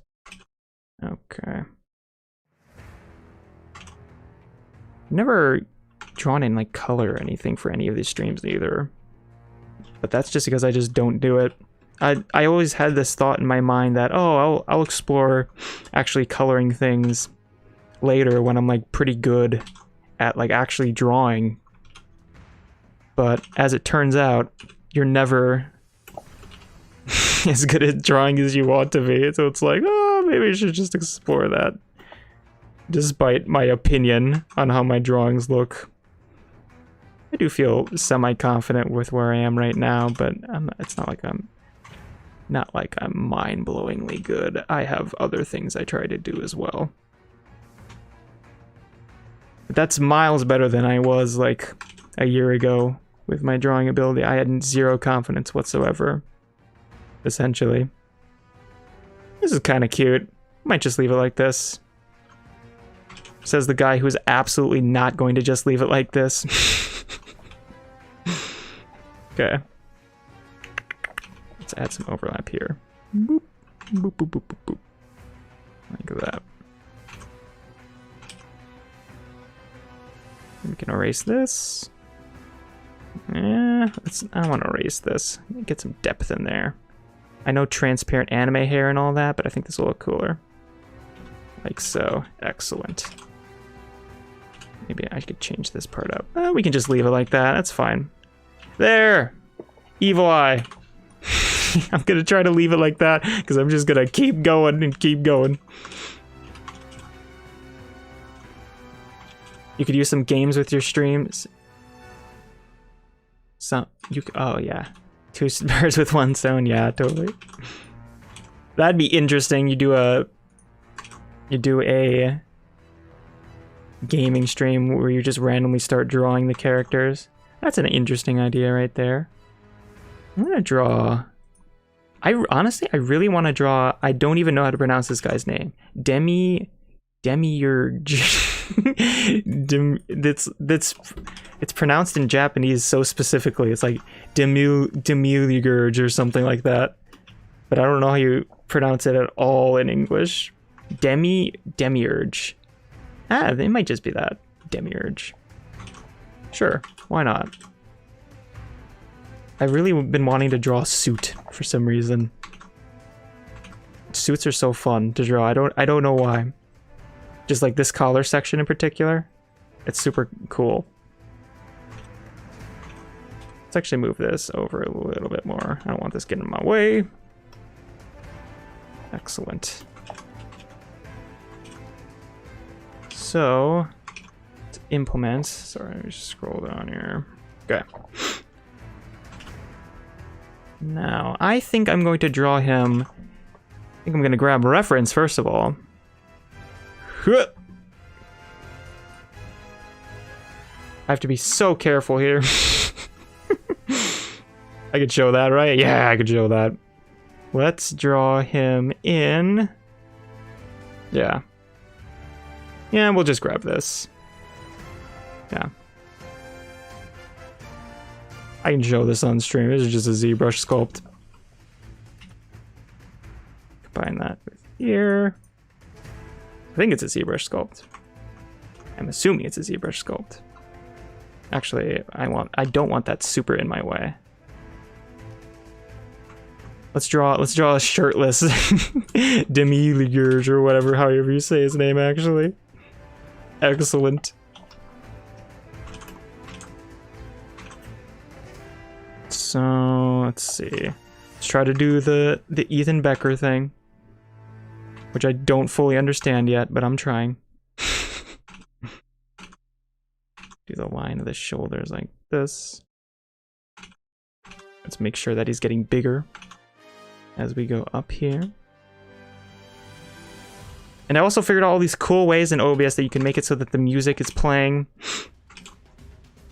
S1: Okay. Never drawn in like color or anything for any of these streams either. But that's just because I just don't do it. I always had this thought in my mind that, oh, I'll explore actually coloring things later when I'm like pretty good at like actually drawing. But as it turns out, you're never as good at drawing as you want to be. So it's like, oh, maybe I should just explore that. Despite my opinion on how my drawings look. I do feel semi-confident with where I am right now, but it's not like I'm mind-blowingly good. I have other things I try to do as well. But that's miles better than I was like a year ago with my drawing ability. I had zero confidence whatsoever, essentially. This is kind of cute. Might just leave it like this. Says the guy who's absolutely not going to just leave it like this. Okay. Let's add some overlap here. Boop, boop, boop, boop, boop, boop. Like that. We can erase this. I want to erase this. Get some depth in there. I know transparent anime hair and all that, but I think this will look cooler. Like so. Excellent. Maybe I could change this part up. We can just leave it like that. That's fine. There! Evil eye. I'm gonna try to leave it like that, because I'm just gonna keep going and keep going. You could use some games with your streams. Oh yeah. 2 birds with 1 stone, yeah, totally. That'd be interesting. You do a gaming stream where you just randomly start drawing the characters. That's an interesting idea right there. I'm gonna draw... honestly, I really want to draw... I don't even know how to pronounce this guy's name. Demiurge. It's pronounced in Japanese so specifically. It's like Demiurge or something like that. But I don't know how you pronounce it at all in English. Demiurge. It might just be that. Demiurge. Sure, why not? I've really been wanting to draw a suit for some reason. Suits are so fun to draw. I don't know why. Just like this collar section in particular. It's super cool. Let's actually move this over a little bit more. I don't want this getting in my way. Excellent. So, let's implement. Sorry, let me just scroll down here. Okay. Now, I think I'm going to draw him. I think I'm going to grab a reference first of all. I have to be so careful here. I could show that, right? Yeah, I could show that. Let's draw him in. Yeah. Yeah, we'll just grab this. Yeah. I can show this on stream. This is just a ZBrush sculpt. Combine that with here. I think it's a ZBrush sculpt. I'm assuming it's a ZBrush sculpt. Actually, I don't want that super in my way. Let's draw a shirtless Demiurge or whatever, however you say his name actually. Excellent. So let's see. Let's try to do the Ethan Becker thing, which I don't fully understand yet, but I'm trying. Do the line of the shoulders like this. Let's make sure that he's getting bigger as we go up here. And I also figured out all these cool ways in OBS that you can make it so that the music is playing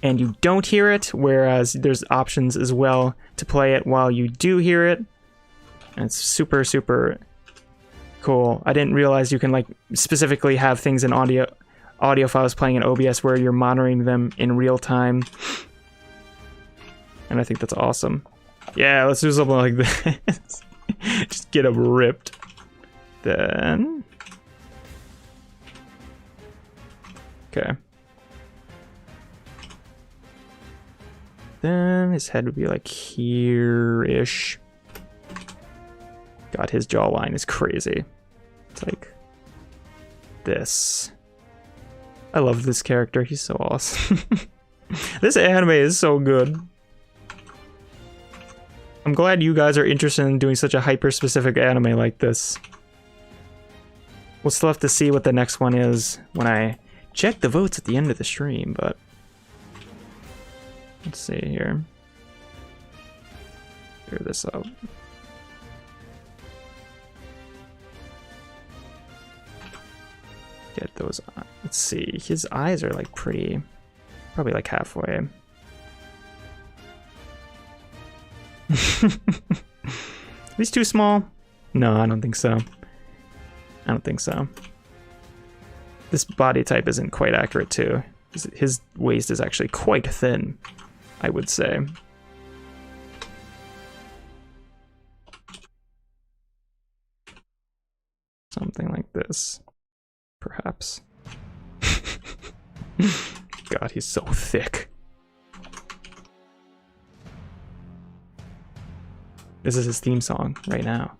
S1: and you don't hear it, whereas there's options as well to play it while you do hear it. And it's super, super Cool. I didn't realize you can like specifically have things in audio files playing in OBS where you're monitoring them in real time. And I think that's awesome. Yeah, let's do something like this. Just get them ripped. Then... Okay. Then his head would be like here-ish. God, his jawline is crazy. It's like this. I love this character. He's so awesome. This anime is so good. I'm glad you guys are interested in doing such a hyper-specific anime like this. We'll still have to see what the next one is when I check the votes at the end of the stream, but... Let's see here. Clear this up. Get those on. Let's see. His eyes are like pretty... Probably like halfway. Are these too small? No, I don't think so. I don't think so. This body type isn't quite accurate too. His waist is actually quite thin, I would say. Something like this, perhaps. God, he's so thick. This is his theme song right now.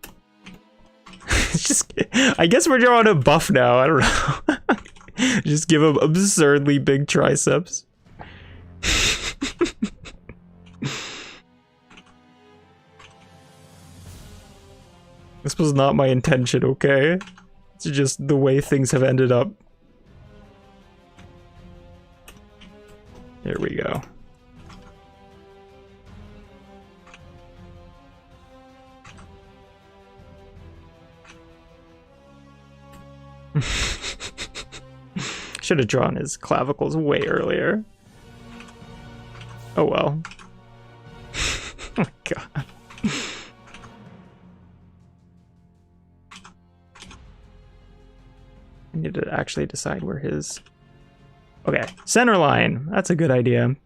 S1: It's just, I guess we're drawing a buff now. I don't know. Just give him absurdly big triceps. This was not my intention, okay? It's just the way things have ended up. Here we go. Should have drawn his clavicles way earlier. Oh well. Oh my god. I need to actually decide where his... Okay, center line. That's a good idea.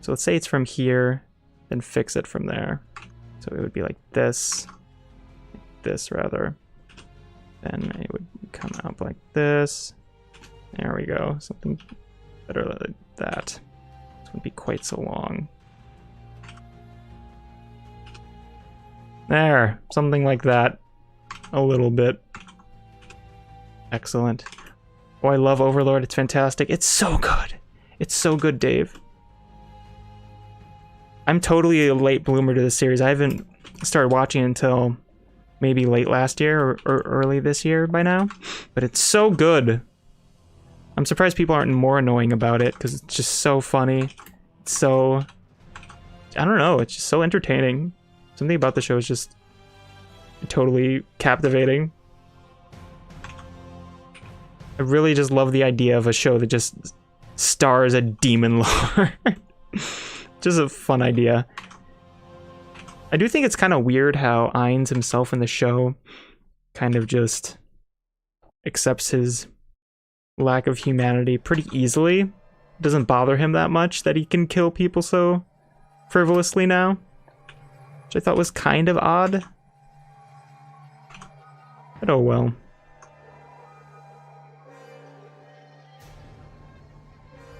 S1: So let's say it's from here, then fix it from there. So it would be like this. This, rather. Then it would come up like this. There we go. Something better like that. This wouldn't be quite so long. There. Something like that. A little bit. Excellent. Oh, I love Overlord. It's fantastic. It's so good. It's so good, Dave. I'm totally a late bloomer to this series. I haven't started watching until maybe late last year or early this year by now. But it's so good. I'm surprised people aren't more annoying about it because it's just so funny. It's so... I don't know. It's just so entertaining. Something about the show is just totally captivating. I really just love the idea of a show that just stars a demon lord. Just a fun idea. I do think it's kind of weird how Ainz himself in the show kind of just accepts his lack of humanity pretty easily. It doesn't bother him that much that he can kill people so frivolously now, which I thought was kind of odd. But oh well.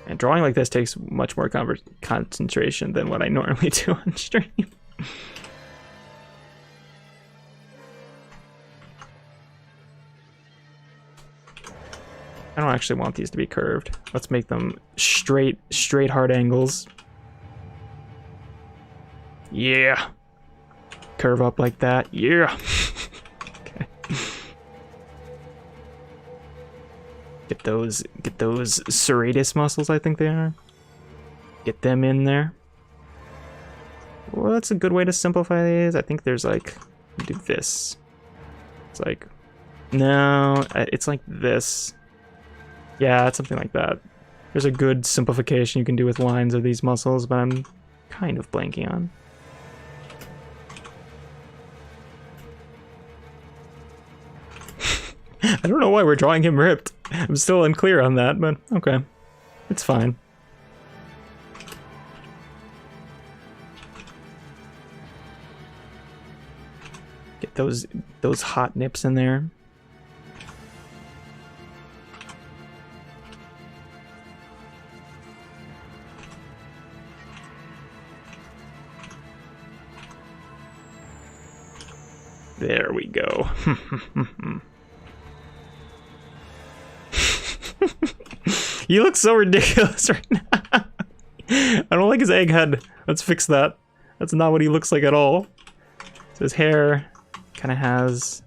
S1: And drawing like this takes much more concentration than what I normally do on stream. I don't actually want these to be curved. Let's make them straight hard angles. Yeah. Curve up like that. Yeah. Okay. Get those serratus muscles, I think they are. Get them in there. Well, that's a good way to simplify these. I think there's like, do this. It's like, no, it's like this. Yeah, it's something like that. There's a good simplification you can do with lines of these muscles, but I'm kind of blanking on. I don't know why we're drawing him ripped. I'm still unclear on that, but okay. It's fine. Get those hot nips in there. There we go. He looks so ridiculous right now. I don't like his egg head. Let's fix that. That's not what he looks like at all. So his hair kind of has...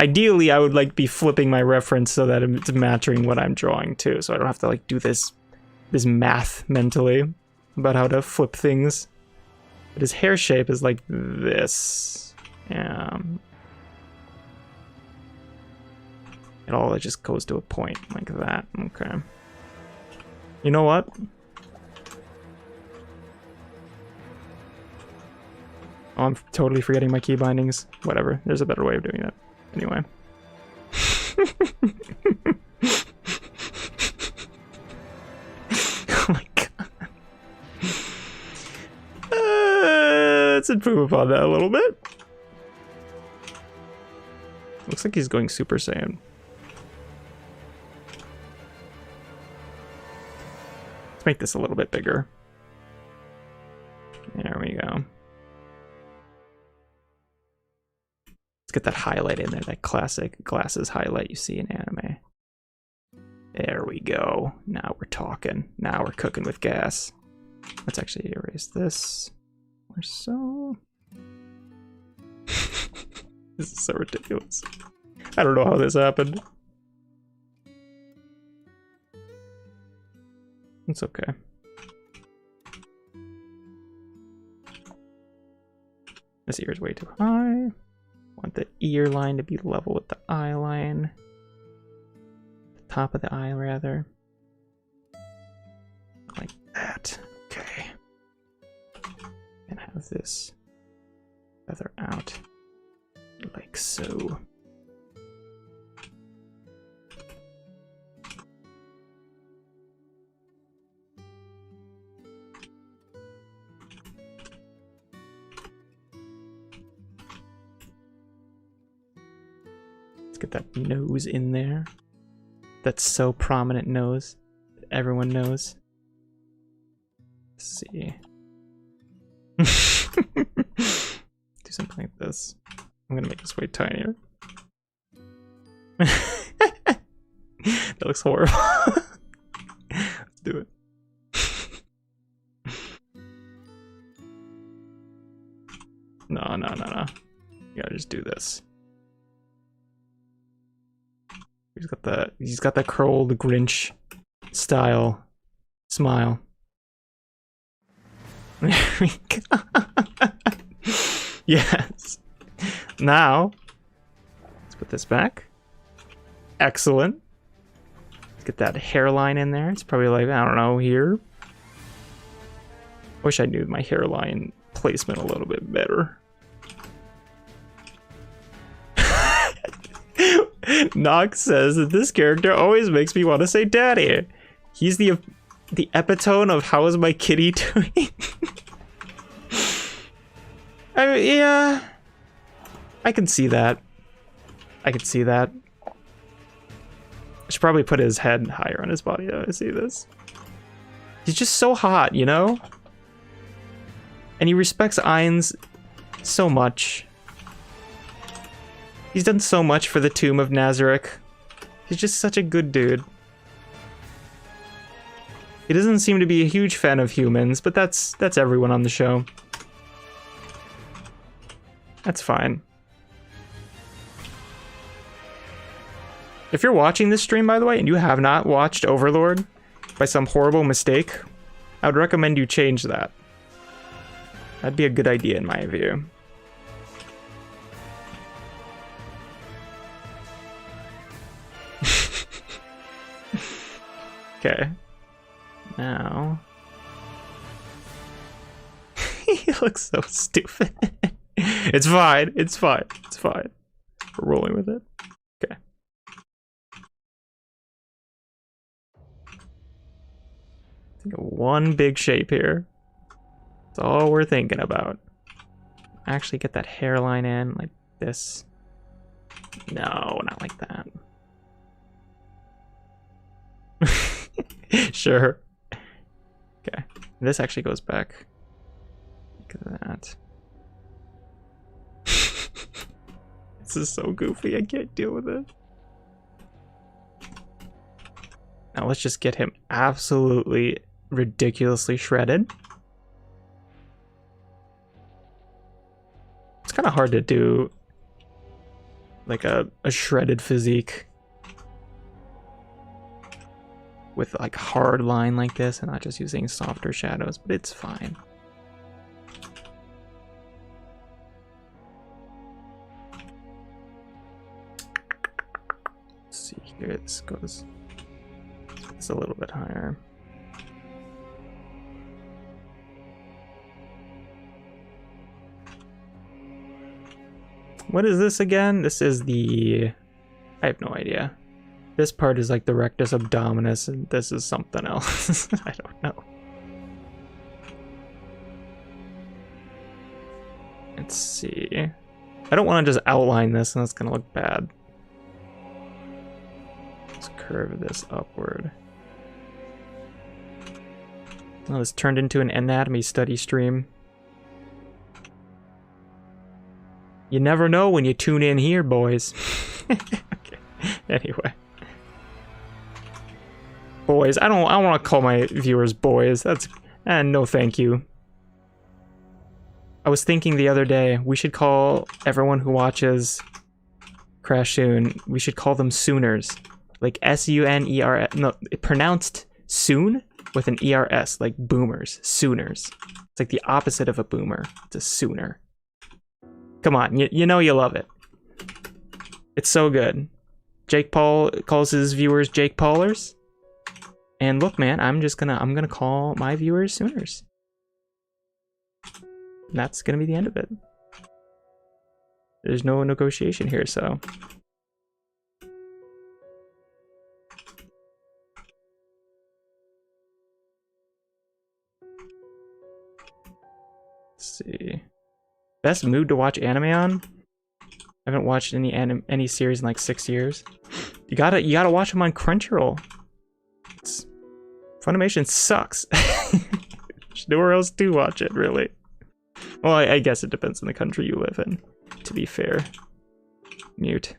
S1: Ideally, I would like be flipping my reference so that it's matching what I'm drawing too, so I don't have to like do this math mentally about how to flip things. But his hair shape is like this. It all just goes to a point like that. Okay. You know what? Oh, I'm totally forgetting my key bindings. Whatever. There's a better way of doing that. Anyway. Oh my god. Let's improve upon that a little bit. Looks like he's going Super Saiyan. Let's make this a little bit bigger. There we go. Let's get that highlight in there, that classic glasses highlight you see in anime. There we go. Now we're talking. Now we're cooking with gas. Let's actually erase this. Or so. This is so ridiculous. I don't know how this happened. It's okay. This ear is way too high. Want the ear line to be level with the eye line. The top of the eye, rather. Like that. Okay. And have this feather out. Like so. Let's get that nose in there. That so prominent nose that everyone knows. Let's see. Do something like this. I'm gonna make this way tinier. That looks horrible. Let's do it. No. You gotta just do this. He's got that curled Grinch style smile. There we go. Yes. Now, let's put this back. Excellent. Let's get that hairline in there. It's probably like, I don't know, here. Wish I knew my hairline placement a little bit better. Nox says that this character always makes me want to say daddy. He's the epitome of how is my kitty doing? I mean, yeah. I can see that. I can see that. I should probably put his head higher on his body though. I see this. He's just so hot, you know? And he respects Ainz so much. He's done so much for the Tomb of Nazarick. He's just such a good dude. He doesn't seem to be a huge fan of humans, but that's everyone on the show. That's fine. If you're watching this stream, by the way, and you have not watched Overlord by some horrible mistake, I would recommend you change that. That'd be a good idea in my view. Okay. Now... He looks so stupid. It's fine. It's fine. It's fine. We're rolling with it. Okay. One big shape here. That's all we're thinking about. Actually get that hairline in like this. No, not like that. Sure. Okay. This actually goes back. Look at that. This is so goofy. I can't deal with it. Now let's just get him absolutely ridiculously shredded. It's kind of hard to do like a shredded physique with like hard line like this and not just using softer shadows, but it's fine. Let's see here, this goes it's a little bit higher. What is this again? This is the... I have no idea. This part is like the rectus abdominis, and this is something else. I don't know. Let's see. I don't want to just outline this, and that's going to look bad. Let's curve this upward. Well, this turned into an anatomy study stream. You never know when you tune in here, boys. Okay. Anyway. Boys. I don't want to call my viewers boys. That's... no thank you. I was thinking the other day, we should call everyone who watches Crashsune, we should call them Sooners. Like S-U-N-E-R-S. No, pronounced soon with an E-R-S, like boomers. Sooners. It's like the opposite of a boomer. It's a sooner. Come on, you know you love it. It's so good. Jake Paul calls his viewers Jake Paulers. And look, man, I'm gonna call my viewers Sooners. And that's gonna be the end of it. There's no negotiation here, so. Let's see. Best mood to watch anime on? I haven't watched any series in like 6 years. You gotta watch them on Crunchyroll. Funimation sucks. There's nowhere else to watch it, really. Well, I guess it depends on the country you live in, to be fair. Mute.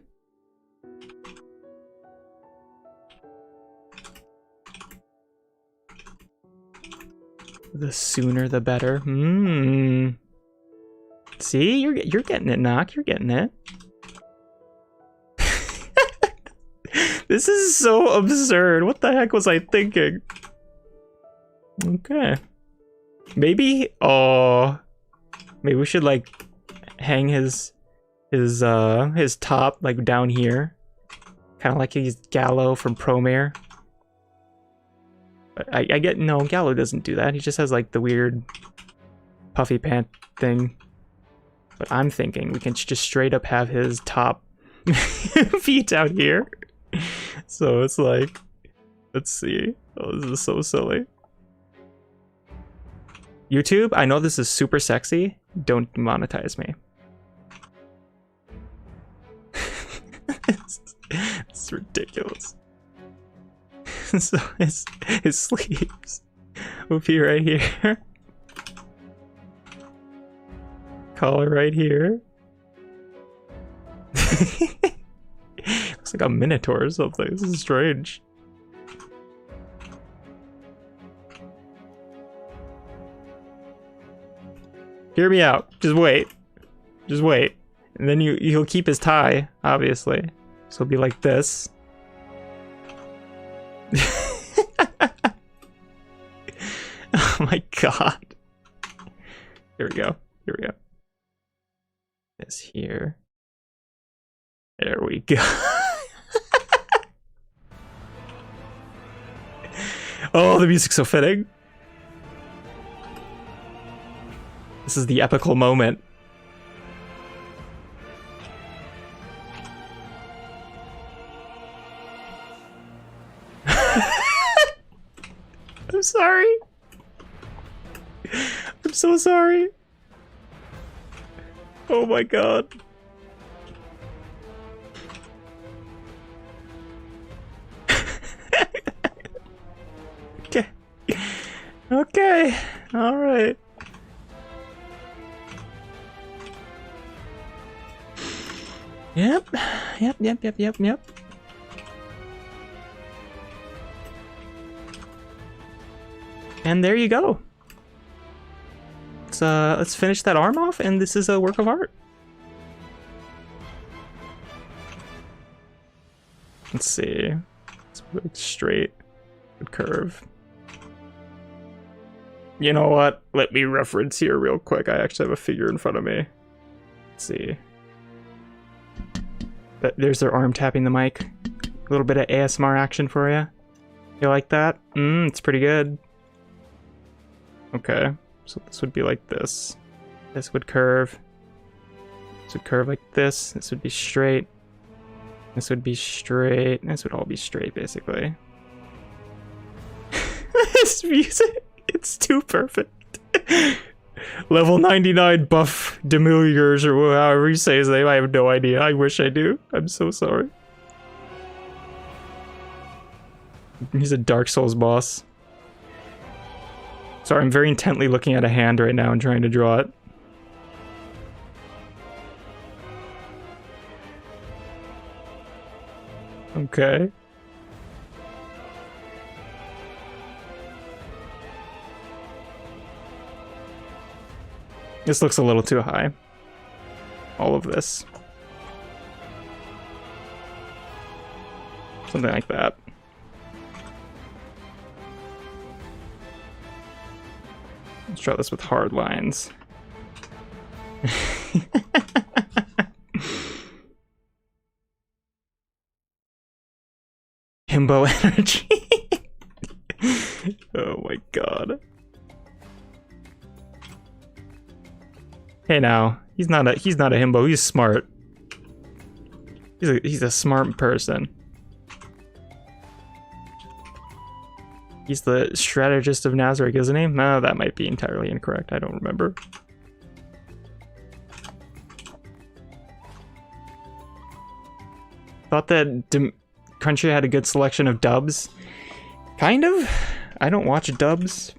S1: The sooner the better. See, you're getting it, Knock. You're getting it. This is so absurd. What the heck was I thinking? Okay. Maybe. Oh, maybe we should like hang his top like down here, kind of like he's Gallo from Promare. I get no. Gallo doesn't do that. He just has like the weird puffy pant thing. But I'm thinking we can just straight up have his top feet out here. So it's like, let's see. Oh, this is so silly. YouTube, I know this is super sexy. Don't monetize me. It's ridiculous. So his sleeves will be right here. Collar right here. Looks like a minotaur or something. This is strange. Hear me out. Just wait. Just wait. And then he'll keep his tie, obviously. So it'll be like this. Oh my god. Here we go. Here we go. This here. There we go. Oh, the music's so fitting. This is the epical moment. I'm sorry. so sorry. Oh my god. Okay. Okay. Alright. Yep. Yep. And there you go. Let's finish that arm off, and this is a work of art. Let's see. Let's put it straight. Good curve. You know what? Let me reference here real quick. I actually have a figure in front of me. Let's see. There's their arm tapping the mic. A little bit of ASMR action for you. You like that? It's pretty good. Okay. So this would be like this. This would curve. This would curve like this. This would be straight. This would be straight. This would all be straight, basically. This music, it's too perfect. Level 99 buff Demiliers, or however you say his name. I have no idea. I wish I do. I'm so sorry. He's a Dark Souls boss. Sorry, I'm very intently looking at a hand right now and trying to draw it. Okay. This looks a little too high. All of this. Something like that. Let's draw this with hard lines. Himbo energy. Oh my god. Hey now, he's not a himbo, he's smart. He's a smart person. He's the strategist of Nazarick, isn't he? No, that might be entirely incorrect. I don't remember. Thought that Country had a good selection of dubs. Kind of. I don't watch dubs.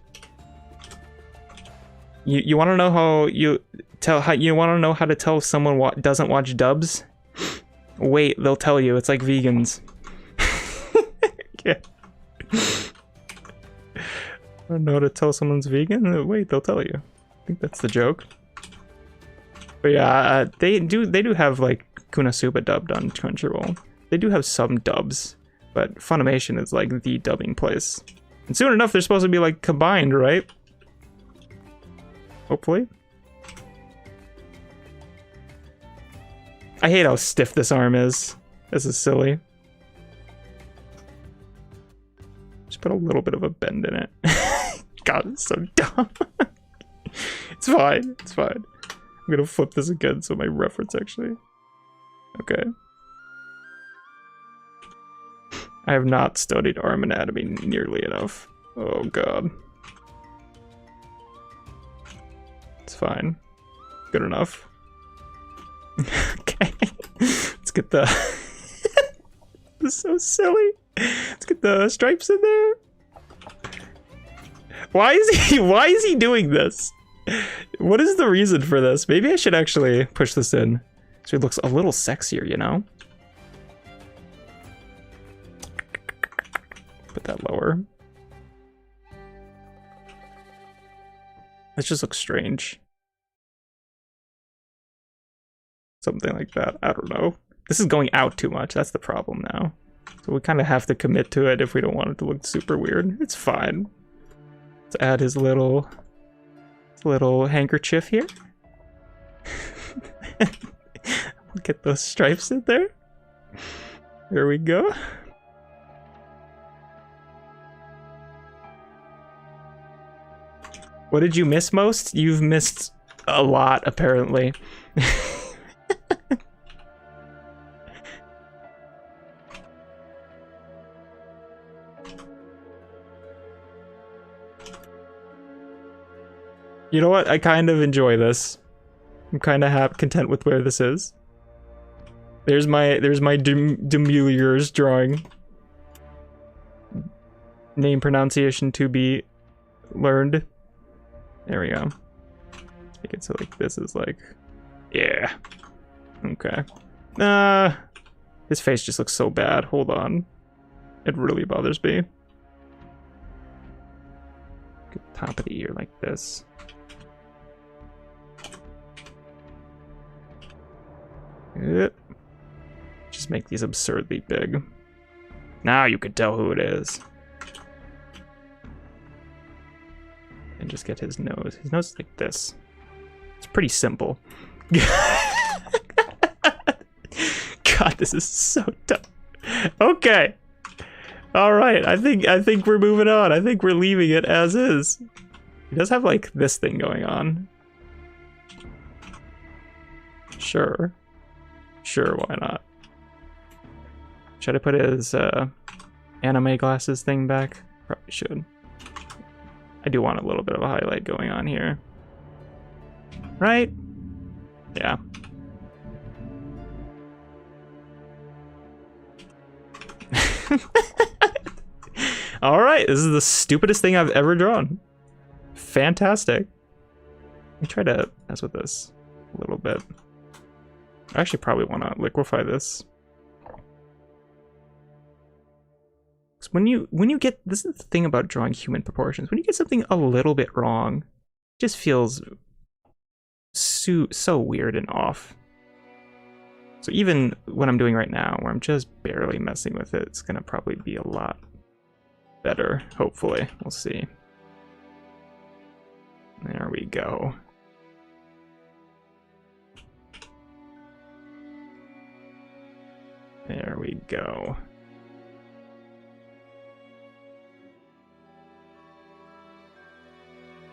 S1: You want to know how you want to know how to tell if someone doesn't watch dubs? Wait, they'll tell you. It's like vegans. Yeah. I don't know how to tell someone's vegan. Wait, they'll tell you. I think that's the joke. But yeah, they do have like Konosuba dubbed on Crunchyroll. They do have some dubs, but Funimation is like the dubbing place. And soon enough, they're supposed to be like combined, right? Hopefully. I hate how stiff this arm is. This is silly. Just put a little bit of a bend in it. God, it's so dumb. It's fine. It's fine. I'm gonna flip this again so my reference actually. Okay. I have not studied arm anatomy nearly enough. Oh god. It's fine. Good enough. Okay. Let's get the... This is so silly. Let's get the stripes in there. Why is he doing this? What is the reason for this? Maybe I should actually push this in so it looks a little sexier, you know? Put that lower. This just looks strange. Something like that. I don't know. This is going out too much. That's the problem now. So we kind of have to commit to it if we don't want it to look super weird. It's fine. Let's add his little handkerchief here. We'll get those stripes in there. There we go. What did you miss most? You've missed a lot, apparently. You know what? I kind of enjoy this. I'm kind of content with where this is. There's my Demulier's drawing. Name pronunciation to be learned. There we go. Make it so like this is like, yeah. Okay. His face just looks so bad. Hold on. It really bothers me. Get the top of the ear like this. Just make these absurdly big. Now you can tell who it is. And just get his nose. His nose is like this. It's pretty simple. God, this is so dumb. Okay. All right. I think we're moving on. I think we're leaving it as is. He does have like this thing going on. Sure. Sure, why not? Should I put his anime glasses thing back? Probably should. I do want a little bit of a highlight going on here. Right? Yeah. Alright, this is the stupidest thing I've ever drawn. Fantastic. Let me try to mess with this a little bit. I actually probably want to liquefy this. When you get, this is the thing about drawing human proportions, when you get something a little bit wrong, it just feels so weird and off. So even what I'm doing right now, where I'm just barely messing with it, it's gonna probably be a lot better, hopefully. We'll see. There we go. There we go.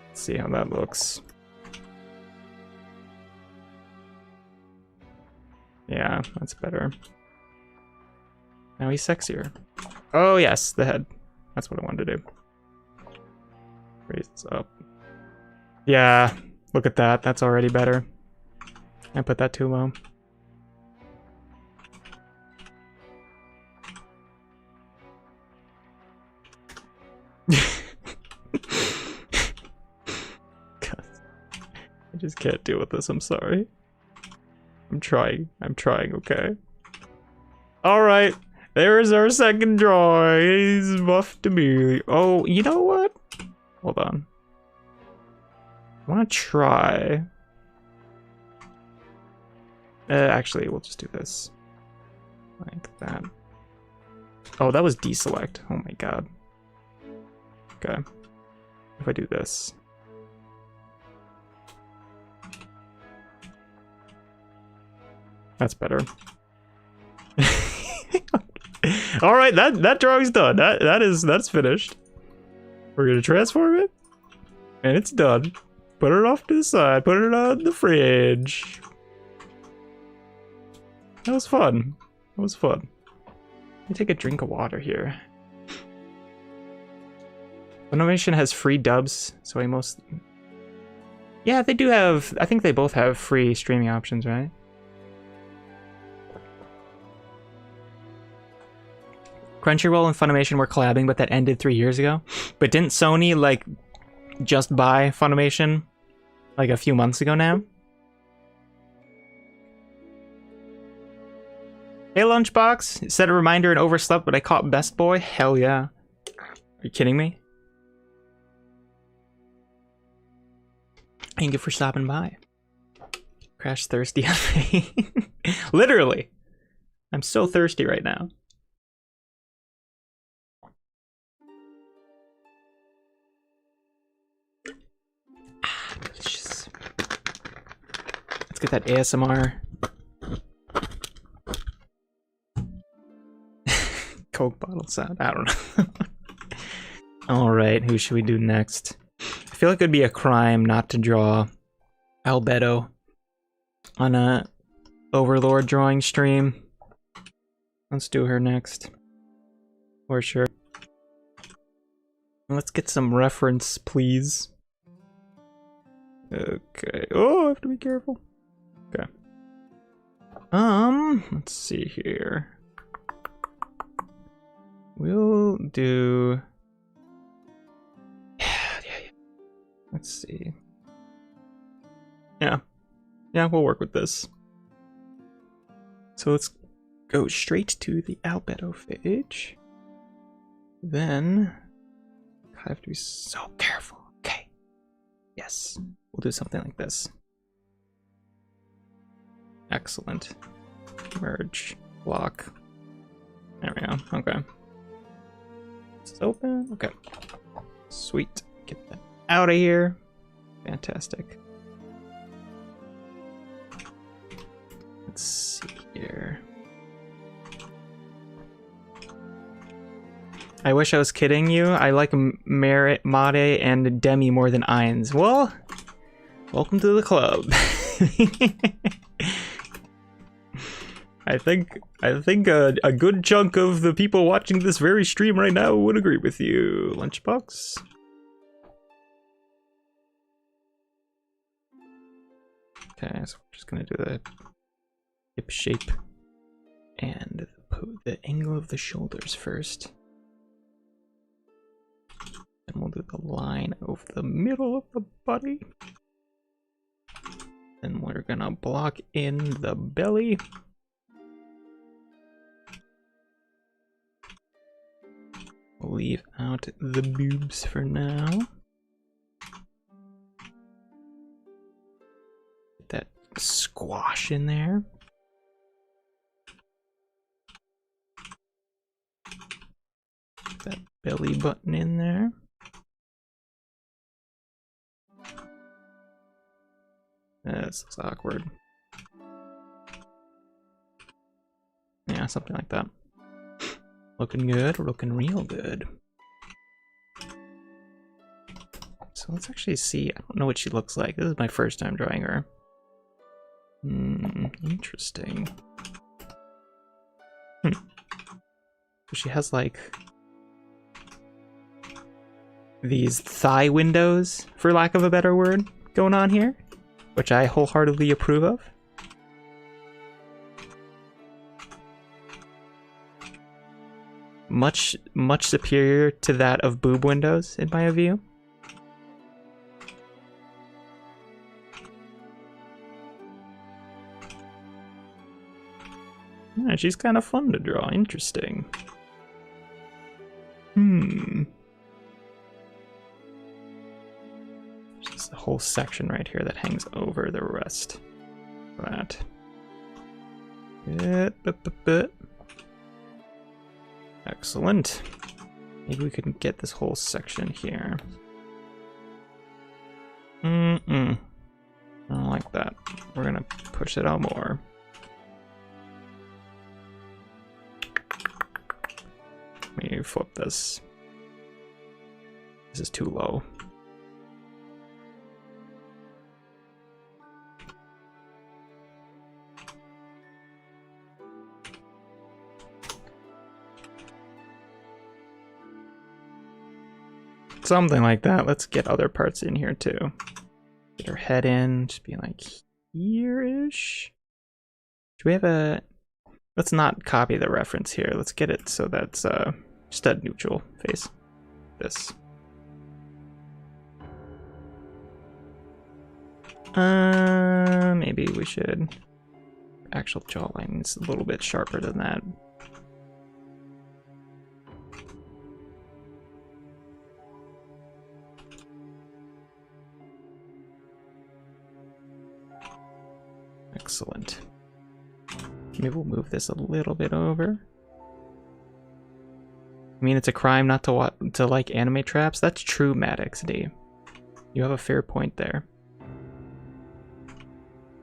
S1: Let's see how that looks. Yeah, that's better. Now he's sexier. Oh yes, the head. That's what I wanted to do. Raise this up. Yeah, look at that. That's already better. I put that too low. God. I just can't deal with this, I'm sorry. I'm trying, okay? Alright, there's our second drawing. He's buff to me. Oh, you know what? Hold on. I wanna try. Actually, we'll just do this. Like that. Oh, that was deselect. Oh my god. Okay. If I do this. That's better. All right, that drawing's done. That's finished. We're gonna transform it, and it's done. Put it off to the side. Put it on the fridge. That was fun. That was fun. Let me take a drink of water here. Funimation has free dubs, so I most. Yeah, they do have. I think they both have free streaming options, right? Crunchyroll and Funimation were collabing, but that ended 3 years ago. But didn't Sony, like, just buy Funimation, like, a few months ago now? Hey, Lunchbox. Set a reminder and overslept, but I caught Best Boy? Hell yeah. Are you kidding me? Thank you for stopping by. Crash thirsty. Literally. I'm so thirsty right now. Delicious. Let's get that ASMR. Coke bottle sound. I don't know. Alright, who should we do next? I feel like it'd be a crime not to draw Albedo on a Overlord drawing stream. Let's do her next. For sure. Let's get some reference, please. Okay. Oh, I have to be careful. Okay. Let's see here. We'll do... Yeah. Let's see. Yeah, we'll work with this. So let's go straight to the albedophage. Then I have to be so careful. Okay. Yes, we'll do something like this. Excellent. Merge. Block. There we go. Okay. It's open. Okay. Sweet. Get that out of here. Fantastic. Let's see here. I wish I was kidding you. I like Mare and Demi more than Ainz. Well, welcome to the club. I think a good chunk of the people watching this very stream right now would agree with you. Lunchbox. Okay, so we're just gonna do the hip shape and the angle of the shoulders first. Then we'll do the line over the middle of the body. Then we're gonna block in the belly. We'll leave out the boobs for now. Get that squash in there. Get that belly button in there. This looks awkward. Yeah, something like that. Looking good, looking real good. So let's actually see. I don't know what she looks like. This is my first time drawing her. Interesting. So she has like these thigh windows, for lack of a better word, going on here, which I wholeheartedly approve of. Much superior to that of boob windows, in my view. Yeah, she's kind of fun to draw. Interesting. There's a whole section right here that hangs over the rest of that. Excellent. Maybe we can get this whole section here. I don't like that. We're gonna push it out more. Let me flip this. This is too low. Something like that. Let's get other parts in here too. Get her head in, just be like here-ish. Do we have a... Let's not copy the reference here. Let's get it so that's just a neutral face. This. Maybe we should... Actual jawline is a little bit sharper than that. Excellent. Maybe we'll move this a little bit over. I mean, it's a crime not to like anime traps. That's true, Maddox D. You have a fair point there.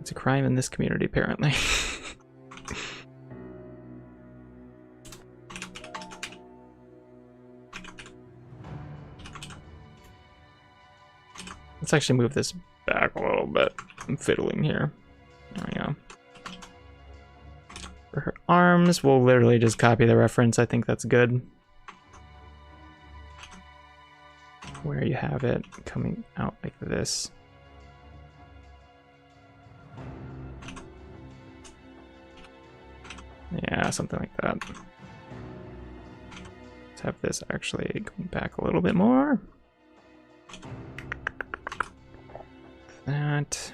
S1: It's a crime in this community, apparently. Let's actually move this back a little bit. I'm fiddling here. There we go. For her arms, we'll literally just copy the reference. I think that's good. Where you have it coming out like this. Yeah, something like that. Let's have this actually go back a little bit more. That.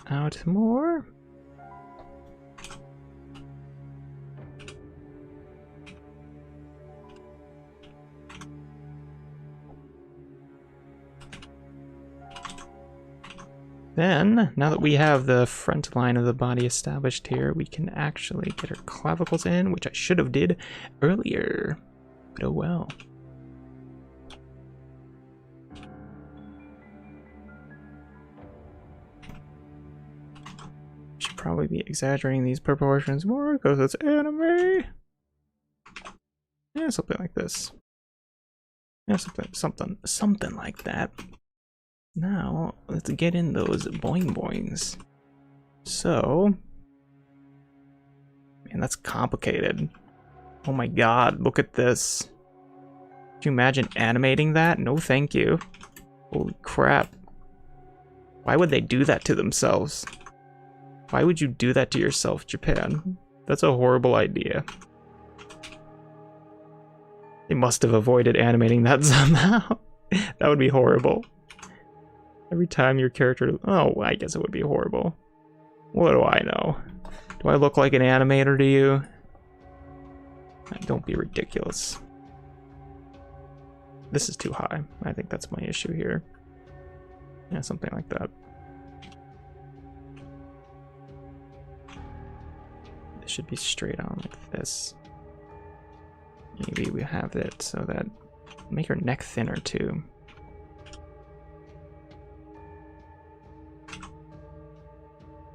S1: Out more. Then, now that we have the front line of the body established here, we can actually get our clavicles in, which I should have did earlier. But oh well. Should probably be exaggerating these proportions more because it's anime. Yeah, something like this. Yeah, something like that. Now, let's get in those boing boings. So, man, that's complicated. Oh my god, look at this. Could you imagine animating that? No thank you. Holy crap. Why would they do that to themselves? Why would you do that to yourself, Japan? That's a horrible idea. They must have avoided animating that somehow. That would be horrible. Every time your character... Oh, I guess it would be horrible. What do I know? Do I look like an animator to you? Don't be ridiculous. This is too high. I think that's my issue here. Yeah, something like that. It should be straight on like this. Maybe we have it so that... Make her neck thinner too.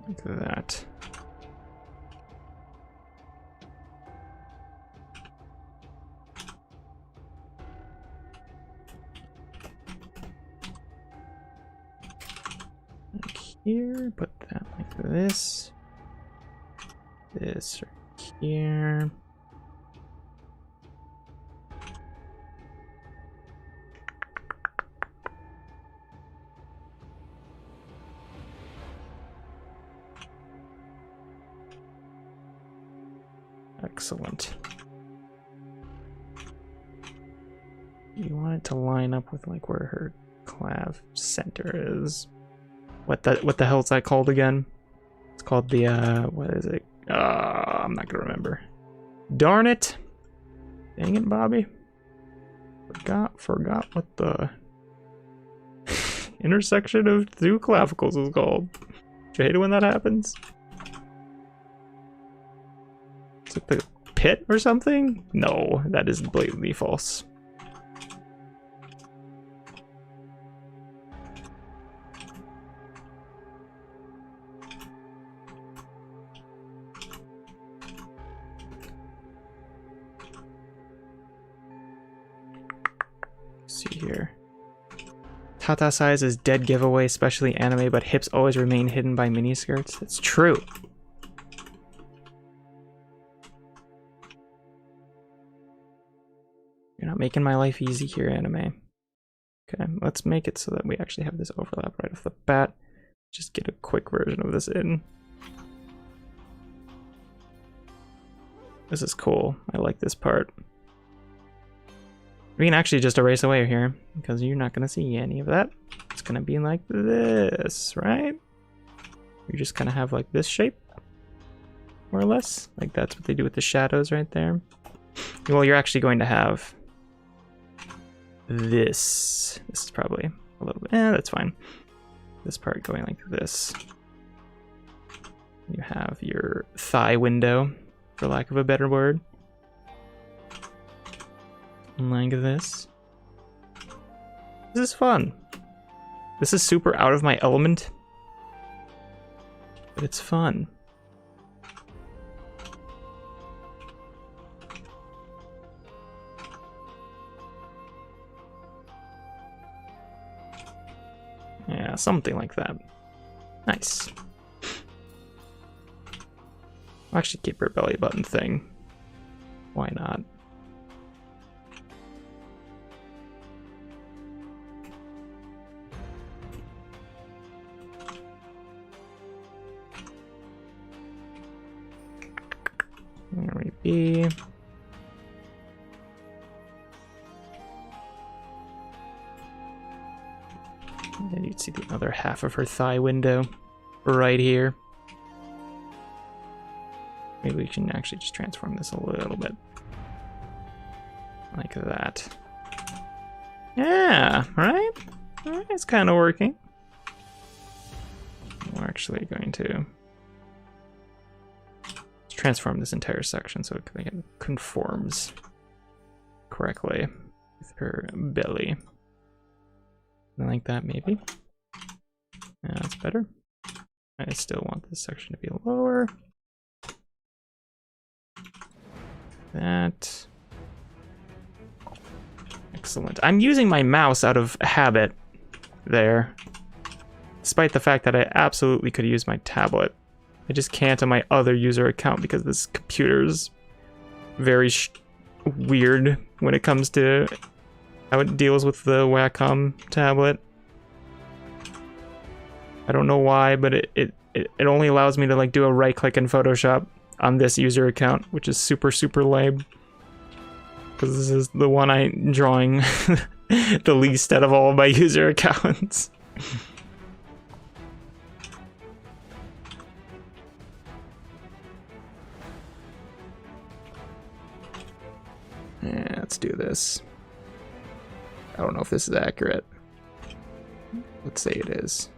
S1: Like that. Like here, put that like this. This right here. Excellent. You want it to line up with like where her clav center is. What the hell is that called again? It's called the what is it? I'm not gonna remember. Darn it! Dang it, Bobby. Forgot what the intersection of two clavicles is called. Do you hate it when that happens? It's like the pit or something? No, that is blatantly false. See here. Tata size is dead giveaway, especially anime, but hips always remain hidden by miniskirts. It's true. You're not making my life easy here, anime. Okay, let's make it so that we actually have this overlap right off the bat. Just get a quick version of this in. This is cool. I like this part. We can actually just erase away here, because you're not going to see any of that. It's going to be like this, right? You just kind of have like this shape, more or less. Like that's what they do with the shadows right there. Well, you're actually going to have this. This is probably a little bit, that's fine. This part going like this. You have your thigh window, for lack of a better word. Like this. This is fun. This is super out of my element, but it's fun. Yeah, something like that. Nice. I'll actually keep her belly button thing. Why not? There we be. And then you'd see the other half of her thigh window right here. Maybe we can actually just transform this a little bit. Like that. Yeah, right? It's kind of working. We're actually going to transform this entire section so it conforms correctly with her belly. Like that, maybe. Yeah, that's better. I still want this section to be lower. That. Excellent. I'm using my mouse out of habit there, despite the fact that I absolutely could use my tablet. I just can't on my other user account because this computer's very weird when it comes to how it deals with the Wacom tablet. I don't know why, but it only allows me to like do a right click in Photoshop on this user account, which is super lame. Because this is the one I'm drawing the least out of all of my user accounts. Yeah, let's do this. I don't know if this is accurate. Let's say it is.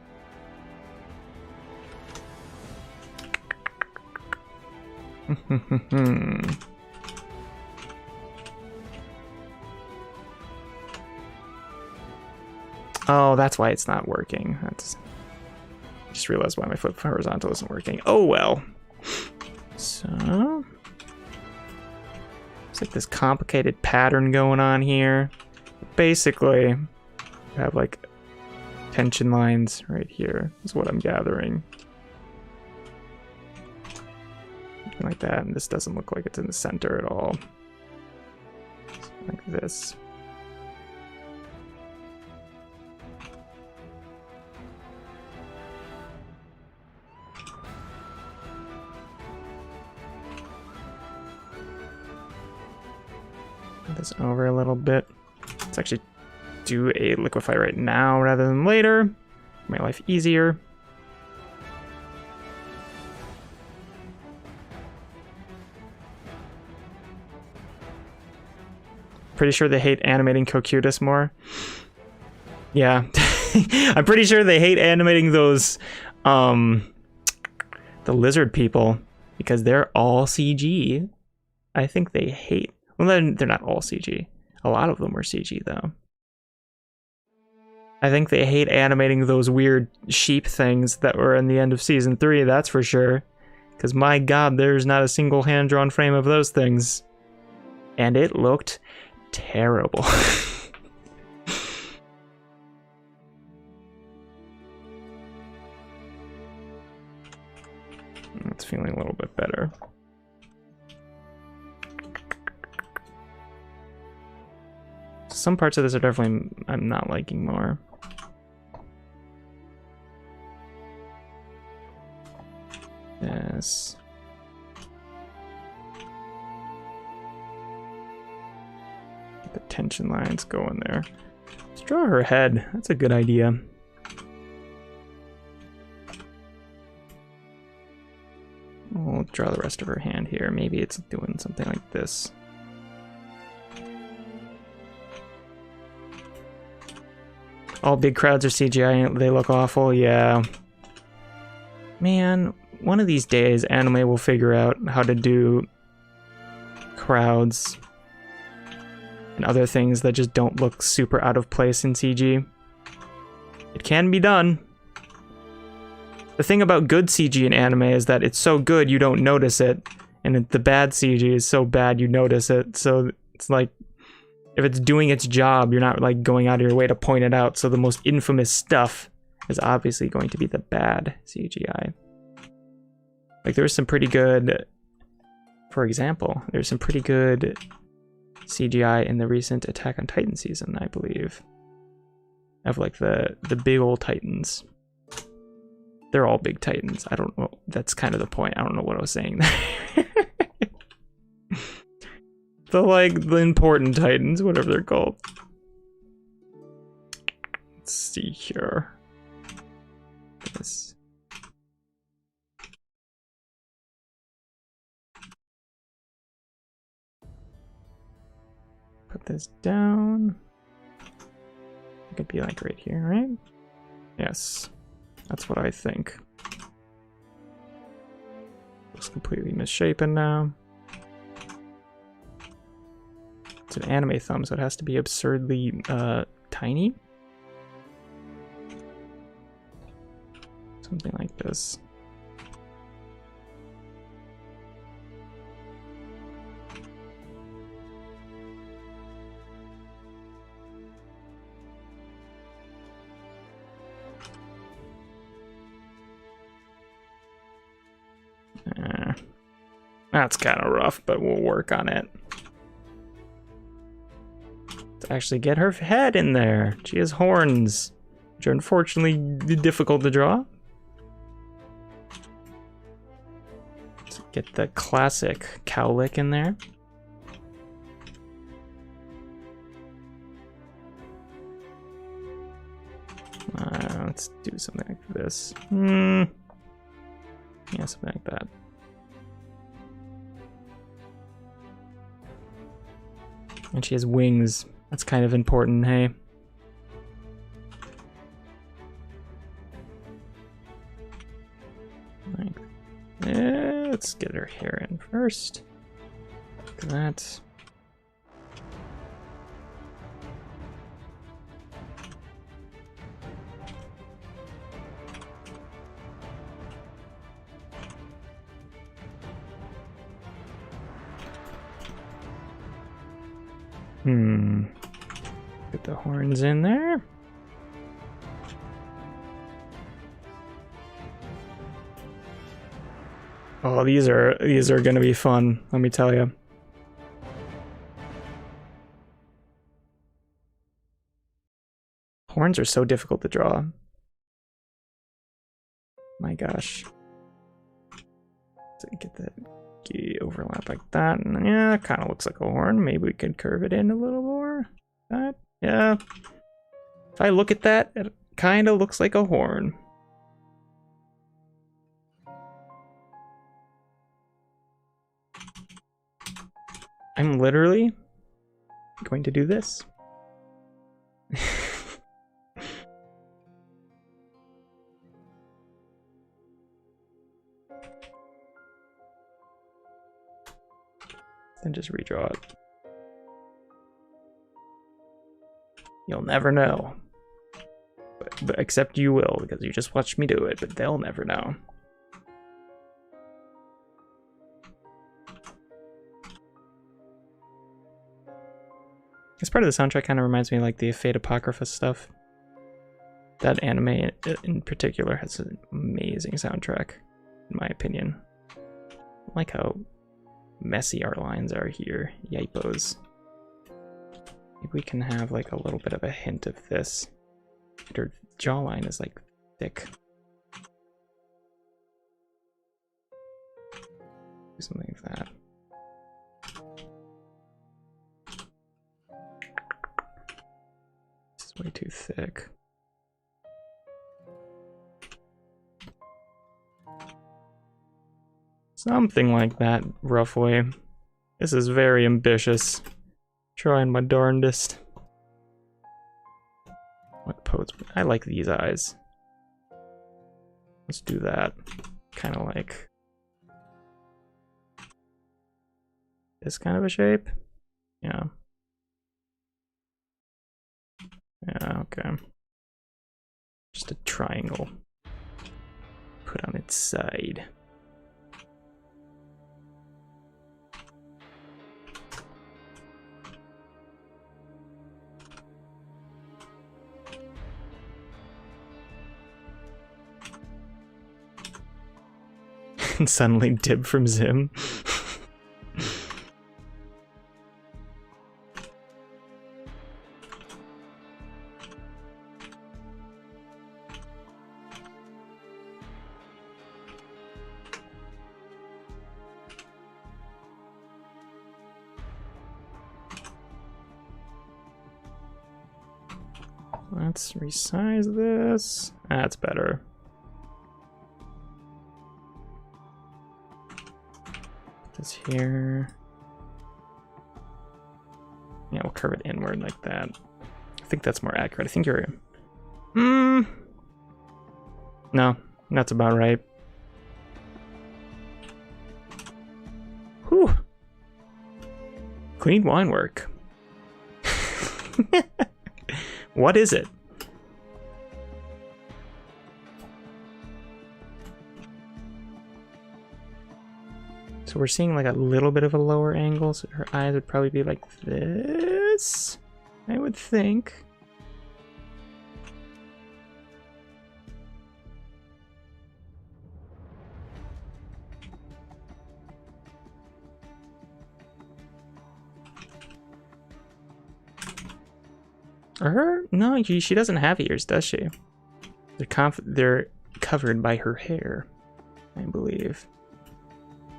S1: Oh, that's why it's not working. That's. I just realized why my foot horizontal isn't working. Oh well. So. It's like this complicated pattern going on here. Basically, you have like tension lines right here, is what I'm gathering. Something like that, and this doesn't look like it's in the center at all. Like this. This over a little bit. Let's actually do a liquefy right now rather than later. Make my life easier. Pretty sure they hate animating Cocutus more. Yeah. I'm pretty sure they hate animating those the lizard people because they're all CG. I think they hate. Well, they're not all CG. A lot of them were CG, though. I think they hate animating those weird sheep things that were in the end of Season 3, that's for sure. Because, my god, there's not a single hand-drawn frame of those things. And it looked terrible. It's feeling a little bit better. Some parts of this are definitely I'm not liking more. Yes. Get the tension lines going there. Let's draw her head. That's a good idea. We'll draw the rest of her hand here. Maybe it's doing something like this. All big crowds are CGI, they look awful, yeah. Man, one of these days anime will figure out how to do crowds and other things that just don't look super out of place in CG. It can be done. The thing about good CG in anime is that it's so good you don't notice it, and the bad CG is so bad you notice it, so it's like, if it's doing its job, you're not like going out of your way to point it out. So the most infamous stuff is obviously going to be the bad CGI. Like there was some pretty good For example, there's some pretty good CGI in the recent Attack on Titan season, I believe. Of like the big old titans. They're all big titans. I don't know. That's kind of the point. I don't know what I was saying there. the important titans, whatever they're called. Let's see here. This. Put this down. It could be like right here, right? Yes. That's what I think. Looks completely misshapen now. It's an anime thumb, so it has to be absurdly tiny. Something like this. That's kind of rough, but we'll work on it. To actually get her head in there. She has horns, which are unfortunately difficult to draw. Let's get the classic cowlick in there. Let's do something like this. Yeah, something like that. And she has wings. That's kind of important, hey? Like, let's get her hair in first. Look at that. Get the horns in there. Oh, these are gonna be fun, let me tell you. Horns are so difficult to draw. My gosh. So get the overlap like that, and yeah, it kind of looks like a horn. Maybe we could curve it in a little more. That, yeah. If I look at that, it kind of looks like a horn. I'm literally going to do this. And just redraw it. You'll never know. But except you will, because you just watched me do it, but they'll never know. This part of the soundtrack kind of reminds me of like the Fate Apocrypha stuff. That anime in particular has an amazing soundtrack, in my opinion. I like how messy our lines are here. Yipos. Maybe we can have like a little bit of a hint of this. Her jawline is like thick. Do something like that. This is way too thick. Something like that, roughly. This is very ambitious. Trying my darndest. What pose? I like these eyes. Let's do that. Kind of like this kind of a shape. Yeah. Yeah, okay. Just a triangle. Put on its side. And suddenly Dib from Zim. Let's resize this. That's better. Put this here. Yeah, we'll curve it inward like that. I think that's more accurate. I think you're... No, that's about right. Whew. Clean wine work. What is it? So we're seeing like a little bit of a lower angle, so her eyes would probably be like this, I would think. No, she doesn't have ears, does she? They're covered by her hair, I believe.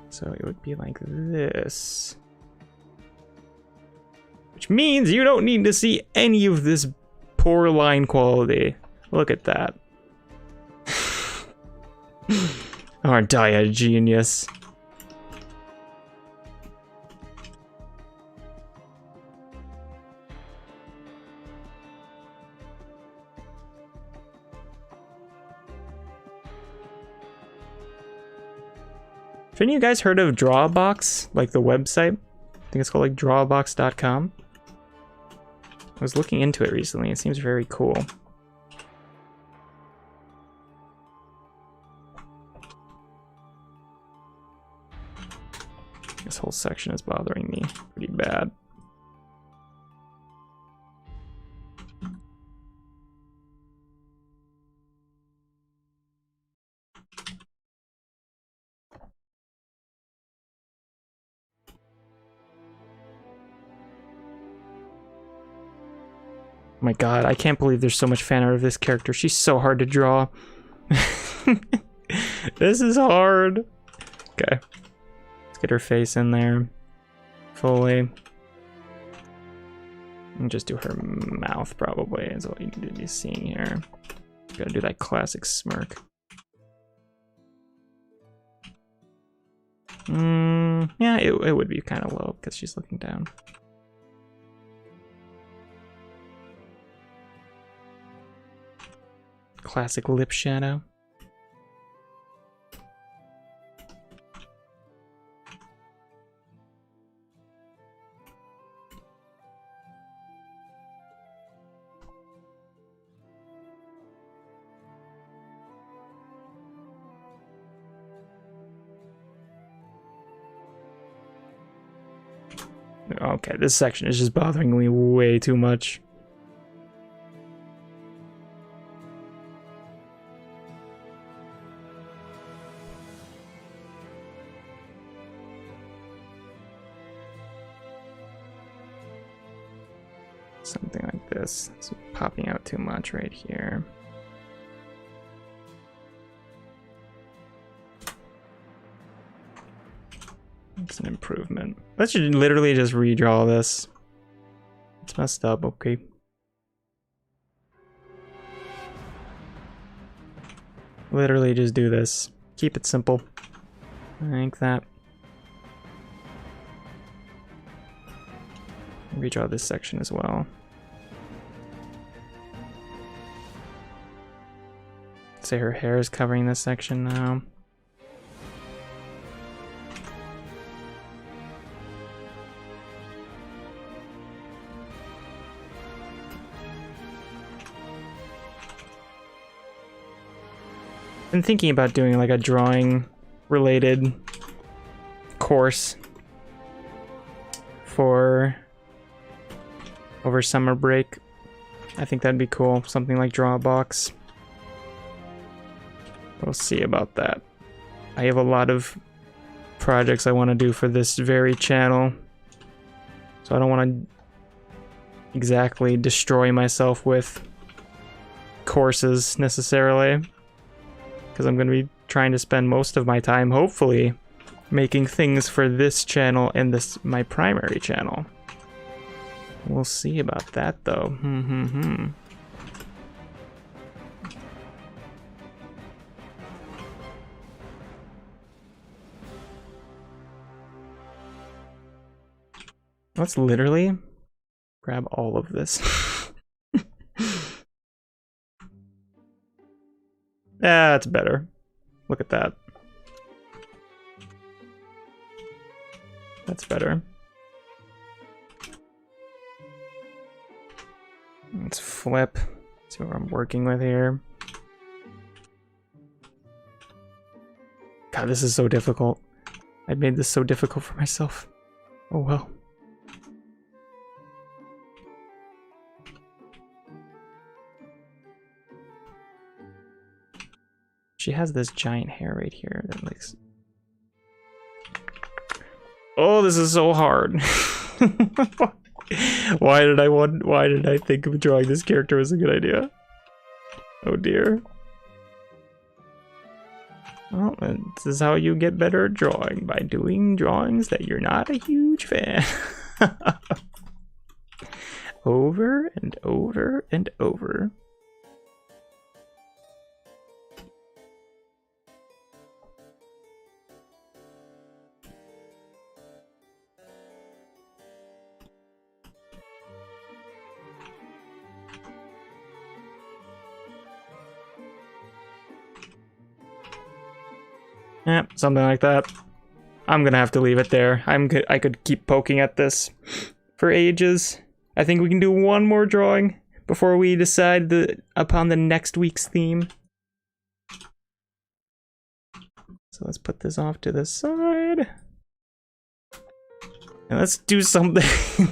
S1: So it would be like this. Which means you don't need to see any of this poor line quality. Look at that. Aren't I a genius? Have any of you guys heard of Drawbox, like the website? I think it's called like drawbox.com. I was looking into it recently. It seems very cool. This whole section is bothering me pretty bad. Oh my god, I can't believe there's so much fan art of this character. She's so hard to draw. This is hard. Okay. Let's get her face in there fully. And just do her mouth probably is what you need to be seeing here. Gotta do that classic smirk. Yeah, it would be kind of low because she's looking down. Classic lip shadow. Okay, this section is just bothering me way too much. Something like this. It's popping out too much right here. It's an improvement. Let's just literally just redraw this. It's messed up, okay. Literally just do this. Keep it simple. Like that. Redraw this section as well. Say her hair is covering this section now. I'm thinking about doing like a drawing related course for over summer break. I think that'd be cool. Something like Drawbox. We'll see about that. I have a lot of projects I want to do for this very channel. So I don't want to exactly destroy myself with courses necessarily. Because I'm going to be trying to spend most of my time, hopefully, making things for this channel and this my primary channel. We'll see about that, though. Let's literally grab all of this. That's better. Look at that. That's better. Let's flip. See what I'm working with here. God, this is so difficult. I made this so difficult for myself. Oh well. She has this giant hair right here that looks... Oh, this is so hard. Why did I think of drawing this character was a good idea? Oh dear. Well, this is how you get better at drawing, by doing drawings that you're not a huge fan. Over and over and over. Yeah, something like that. I'm gonna have to leave it there. I could keep poking at this for ages. I think we can do one more drawing before we decide upon the next week's theme. So let's put this off to the side. And let's do something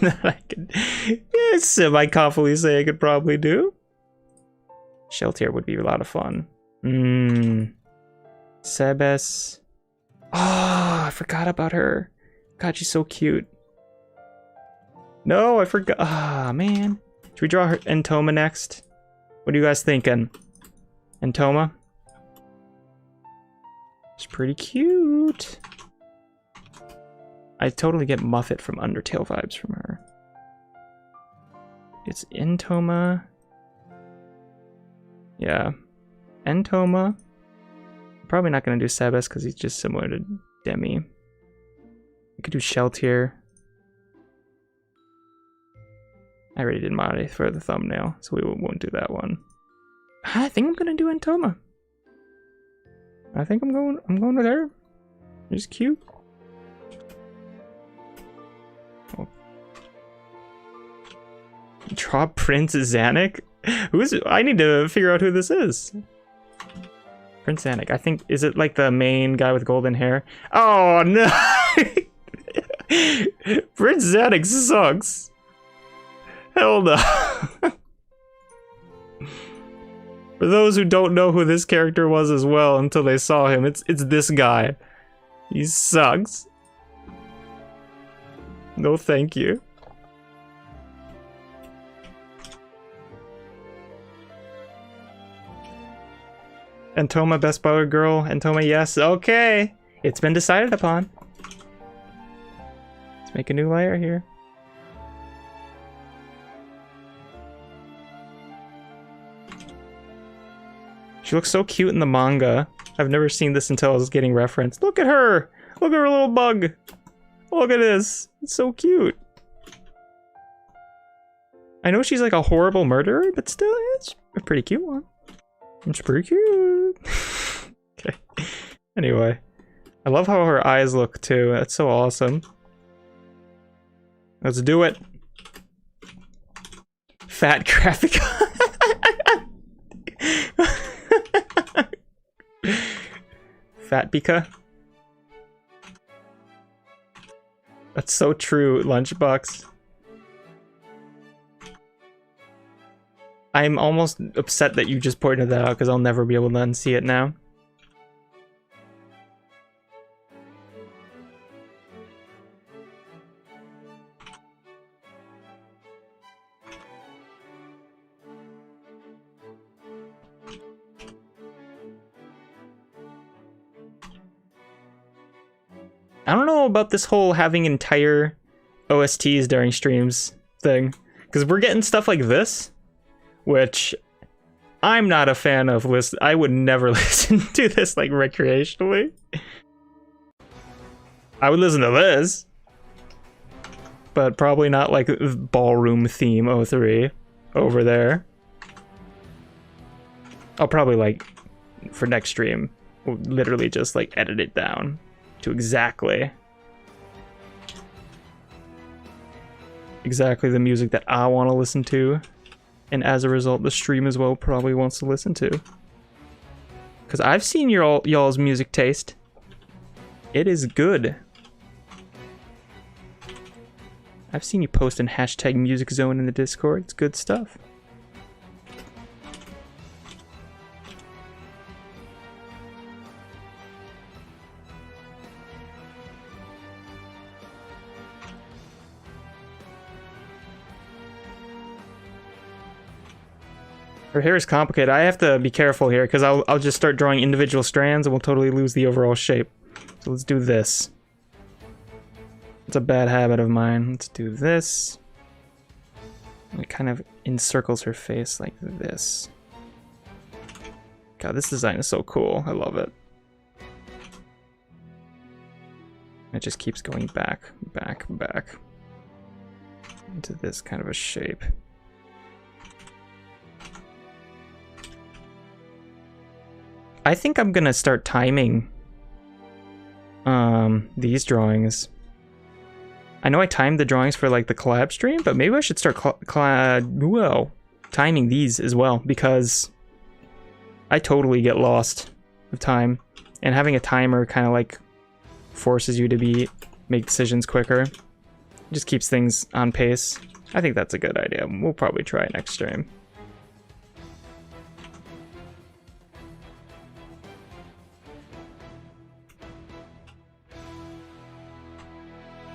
S1: that I could semi-confidently say I could probably do. Sheltier would be a lot of fun. Sebes. Oh, I forgot about her. God, she's so cute. No, I forgot. Ah, man. Should we draw her Entoma next? What are you guys thinking? Entoma? She's pretty cute. I totally get Muffet from Undertale vibes from her. It's Entoma. Yeah. Entoma. Probably not going to do Sebes because he's just similar to Demi. I could do Sheltier. I already did Mare for the thumbnail, so we won't do that one. I think I'm going to do Entoma. I think I'm going with her. She's cute. Oh. Draw Prince Zanuck? Who is it? I need to figure out who this is. Prince Zanuck. I think, is it like the main guy with golden hair? Oh no! Prince Zanuck sucks. Hell no. For those who don't know who this character was as well until they saw him, it's this guy. He sucks. No thank you. Entoma, best boy girl. Entoma, yes. Okay. It's been decided upon. Let's make a new layer here. She looks so cute in the manga. I've never seen this until I was getting referenced. Look at her! Look at her little bug! Look at this! It's so cute. I know she's like a horrible murderer, but still, it's a pretty cute one. It's pretty cute. Okay. Anyway. I love how her eyes look too. That's so awesome. Let's do it. Fat graphic. Fat Pika. That's so true, Lunchbox. I'm almost upset that you just pointed that out because I'll never be able to unsee it now. I don't know about this whole having entire OSTs during streams thing, because we're getting stuff like this, which I'm not a fan of. I would never listen to this like recreationally. I would listen to this. but probably not like ballroom theme 03 over there. I'll probably like for next stream, we'll literally just like edit it down to exactly the music that I want to listen to, and as a result the stream as well probably wants to listen to. Because I've seen y'all's music taste. It is good. I've seen you post in hashtag Music Zone in the Discord. It's good stuff. Her hair is complicated. I have to be careful here because I'll just start drawing individual strands and we'll totally lose the overall shape. So let's do this. It's a bad habit of mine. Let's do this. It kind of encircles her face like this. God, this design is so cool. I love it. It just keeps going back, back, back into this kind of a shape. I think I'm gonna start timing these drawings. I know I timed the drawings for like the collab stream, but maybe I should start timing these as well, because I totally get lost with time, and having a timer kind of like forces you to make decisions quicker. It just keeps things on pace. I think that's a good idea. We'll probably try it next stream.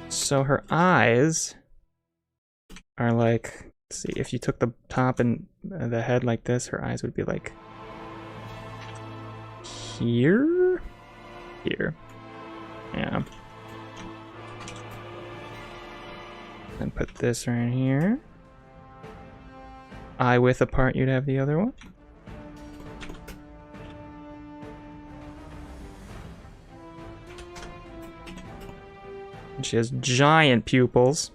S1: So her eyes are like, let's see, if you took the top and the head like this, her eyes would be like here? Here. Yeah. And put this right here. Eye width apart, you'd have the other one. She has giant pupils.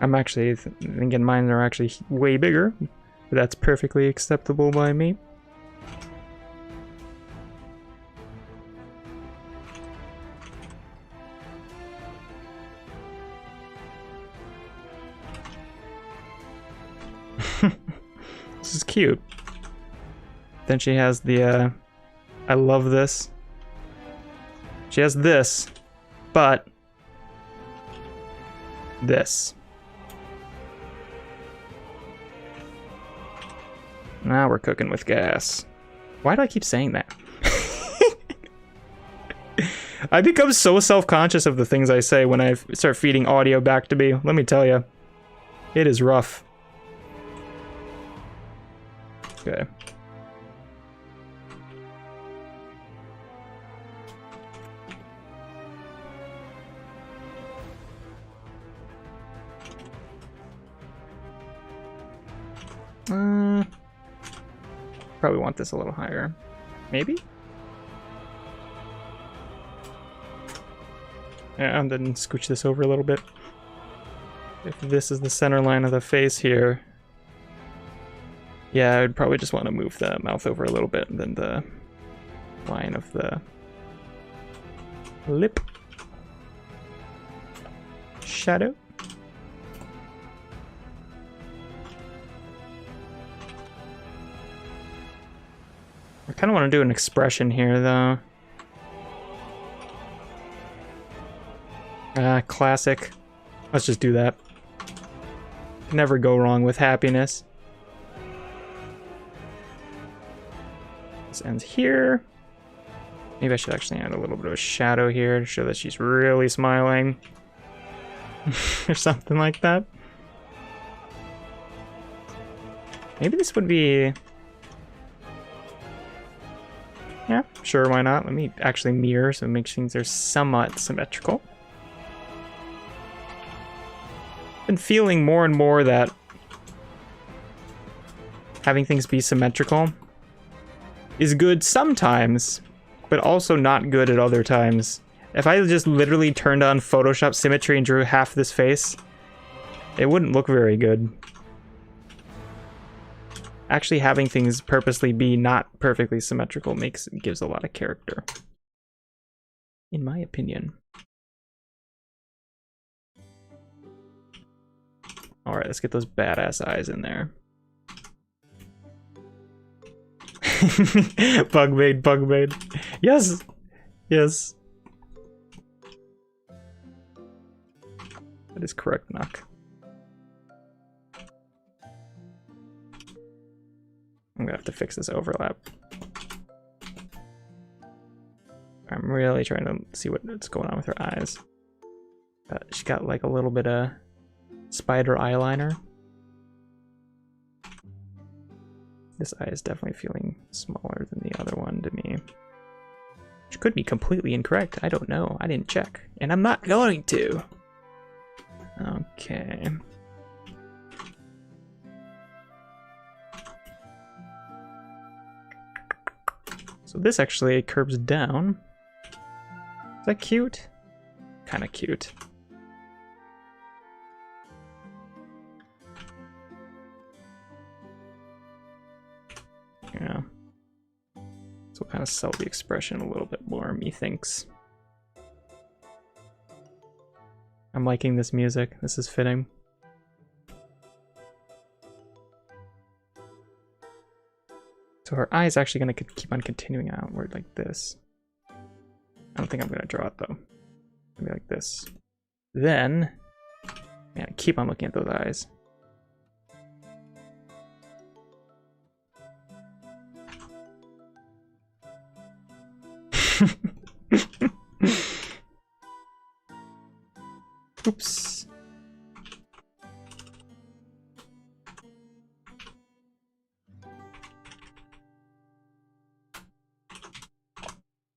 S1: I'm actually thinking mine are actually way bigger, but that's perfectly acceptable by me. This is cute. Then she has the, I love this. She has this, but this. Now we're cooking with gas. Why do I keep saying that? I become so self-conscious of the things I say when I start feeding audio back to me. Let me tell you, it is rough. Okay. Probably want this a little higher. Maybe? Yeah, and then scooch this over a little bit. If this is the center line of the face here, yeah, I would probably just want to move the mouth over a little bit, and then the line of the lip. Shadow. I kind of want to do an expression here, though. Classic. Let's just do that. Never go wrong with happiness. This ends here. Maybe I should actually add a little bit of a shadow here to show that she's really smiling. Or something like that. Maybe this would be... Yeah, sure, why not? Let me actually mirror so it makes things are somewhat symmetrical. Been feeling more and more that having things be symmetrical is good sometimes, but also not good at other times. If I just literally turned on Photoshop symmetry and drew half this face, it wouldn't look very good. Actually having things purposely be not perfectly symmetrical gives a lot of character. In my opinion. Alright, let's get those badass eyes in there. Bug made. Yes! Yes. That is correct, Knock. I'm gonna have to fix this overlap. I'm really trying to see what's going on with her eyes. She's got like a little bit of spider eyeliner. This eye is definitely feeling smaller than the other one to me. Which could be completely incorrect. I don't know. I didn't check. And I'm not going to. Okay. So this actually curves down. Is that cute? Kind of cute. Yeah. So we'll kind of sell the expression a little bit more, methinks. I'm liking this music. This is fitting. So her eye is actually going to keep on continuing outward like this. I don't think I'm going to draw it though. Maybe like this. Then, man, keep on looking at those eyes. Oops.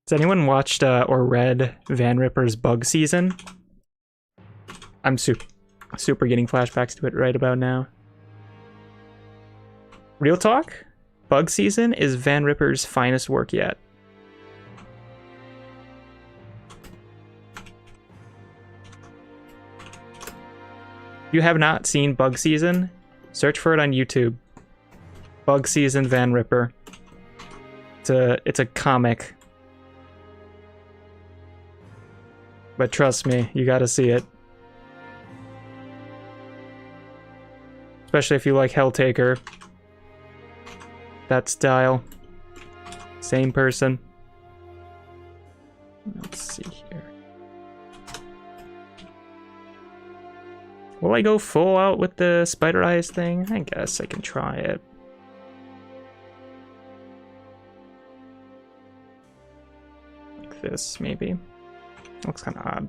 S1: Has anyone watched or read Van Ripper's Bug Season? I'm super getting flashbacks to it right about now. Real talk? Bug Season is Van Ripper's finest work yet. If you have not seen Bug Season, search for it on YouTube. Bug Season Van Ripper. It's a comic. But trust me, you gotta see it. Especially if you like Helltaker. That style. Same person. Let's see here. Will I go full out with the spider eyes thing? I guess I can try it. Like this, maybe. Looks kind of odd.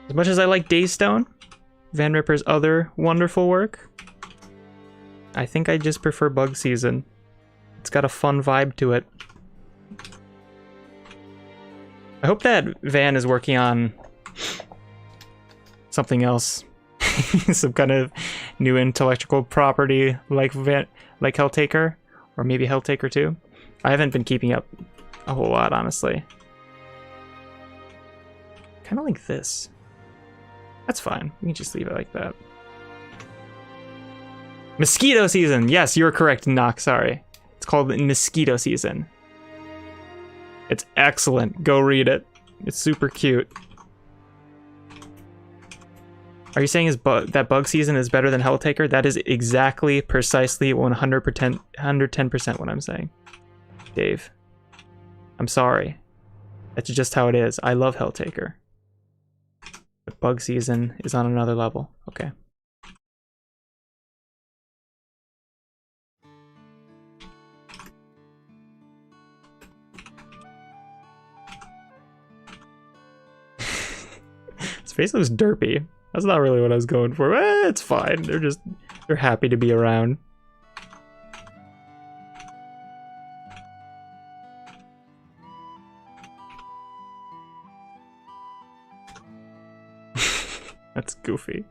S1: As much as I like Daystone, Van Ripper's other wonderful work, I think I just prefer Bug Season. It's got a fun vibe to it. I hope that Van is working on something else. Some kind of new intellectual property like Helltaker, or maybe Helltaker 2. I haven't been keeping up a whole lot, honestly. Kind of like this. That's fine. We can just leave it like that. Mosquito Season! Yes, you're correct, Knock. Sorry. It's called Mosquito Season. It's excellent. Go read it. It's super cute. Are you saying that Bug Season is better than Helltaker? That is exactly, precisely, 110% what I'm saying. Dave. I'm sorry. That's just how it is. I love Helltaker. But Bug Season is on another level. Okay. His face looks derpy. That's not really what I was going for. It's fine. They're happy to be around. That's goofy.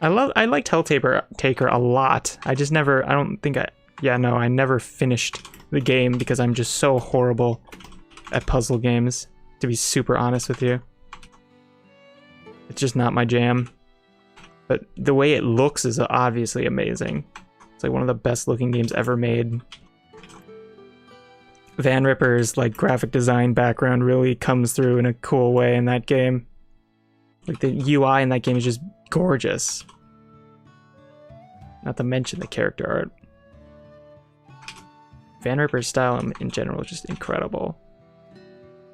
S1: I liked Taker a lot. I just never, I never finished the game because I'm just so horrible at puzzle games, to be super honest with you. It's just not my jam. But the way it looks is obviously amazing. It's like one of the best looking games ever made. Van Ripper's like graphic design background really comes through in a cool way in that game. Like the UI in that game is just gorgeous. Not to mention the character art. Van Ripper's style in general is just incredible.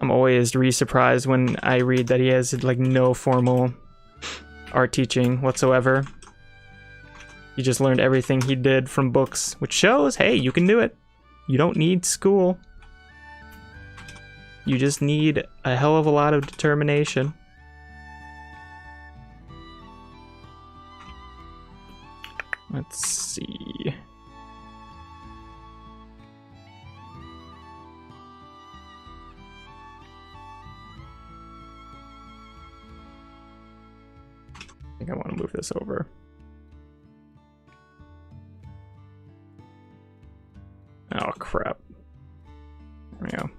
S1: I'm always surprised when I read that he has like no formal art teaching whatsoever. He just learned everything he did from books, which shows, hey, you can do it. You don't need school. You just need a hell of a lot of determination. Let's see. I think I want to move this over. Oh, crap. There we go.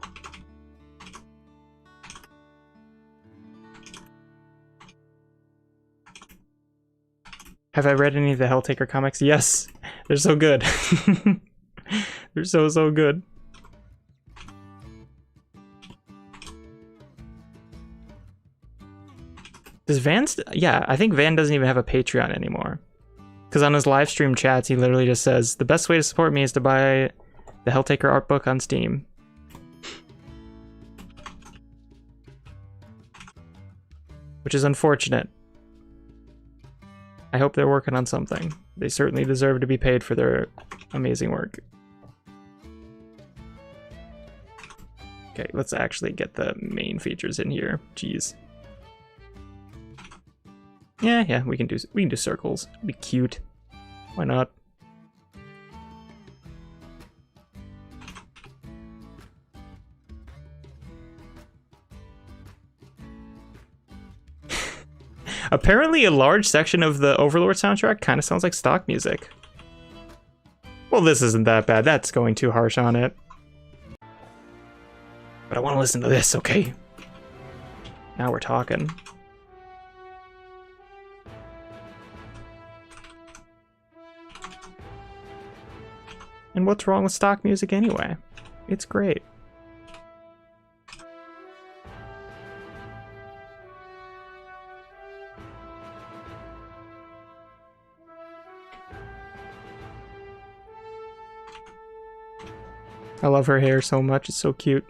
S1: Have I read any of the Helltaker comics? Yes! They're so good. They're so good. Does Van... Yeah, I think Van doesn't even have a Patreon anymore. Because on his live stream chats, he literally just says, the best way to support me is to buy the Helltaker art book on Steam. Which is unfortunate. I hope they're working on something. They certainly deserve to be paid for their amazing work. Okay, let's actually get the main features in here. Jeez. Yeah, we can do circles. It'll be cute. Why not? Apparently a large section of the Overlord soundtrack kind of sounds like stock music. Well, this isn't that bad. That's going too harsh on it. But I want to listen to this, okay? Now we're talking. And what's wrong with stock music anyway? It's great. I love her hair so much, it's so cute.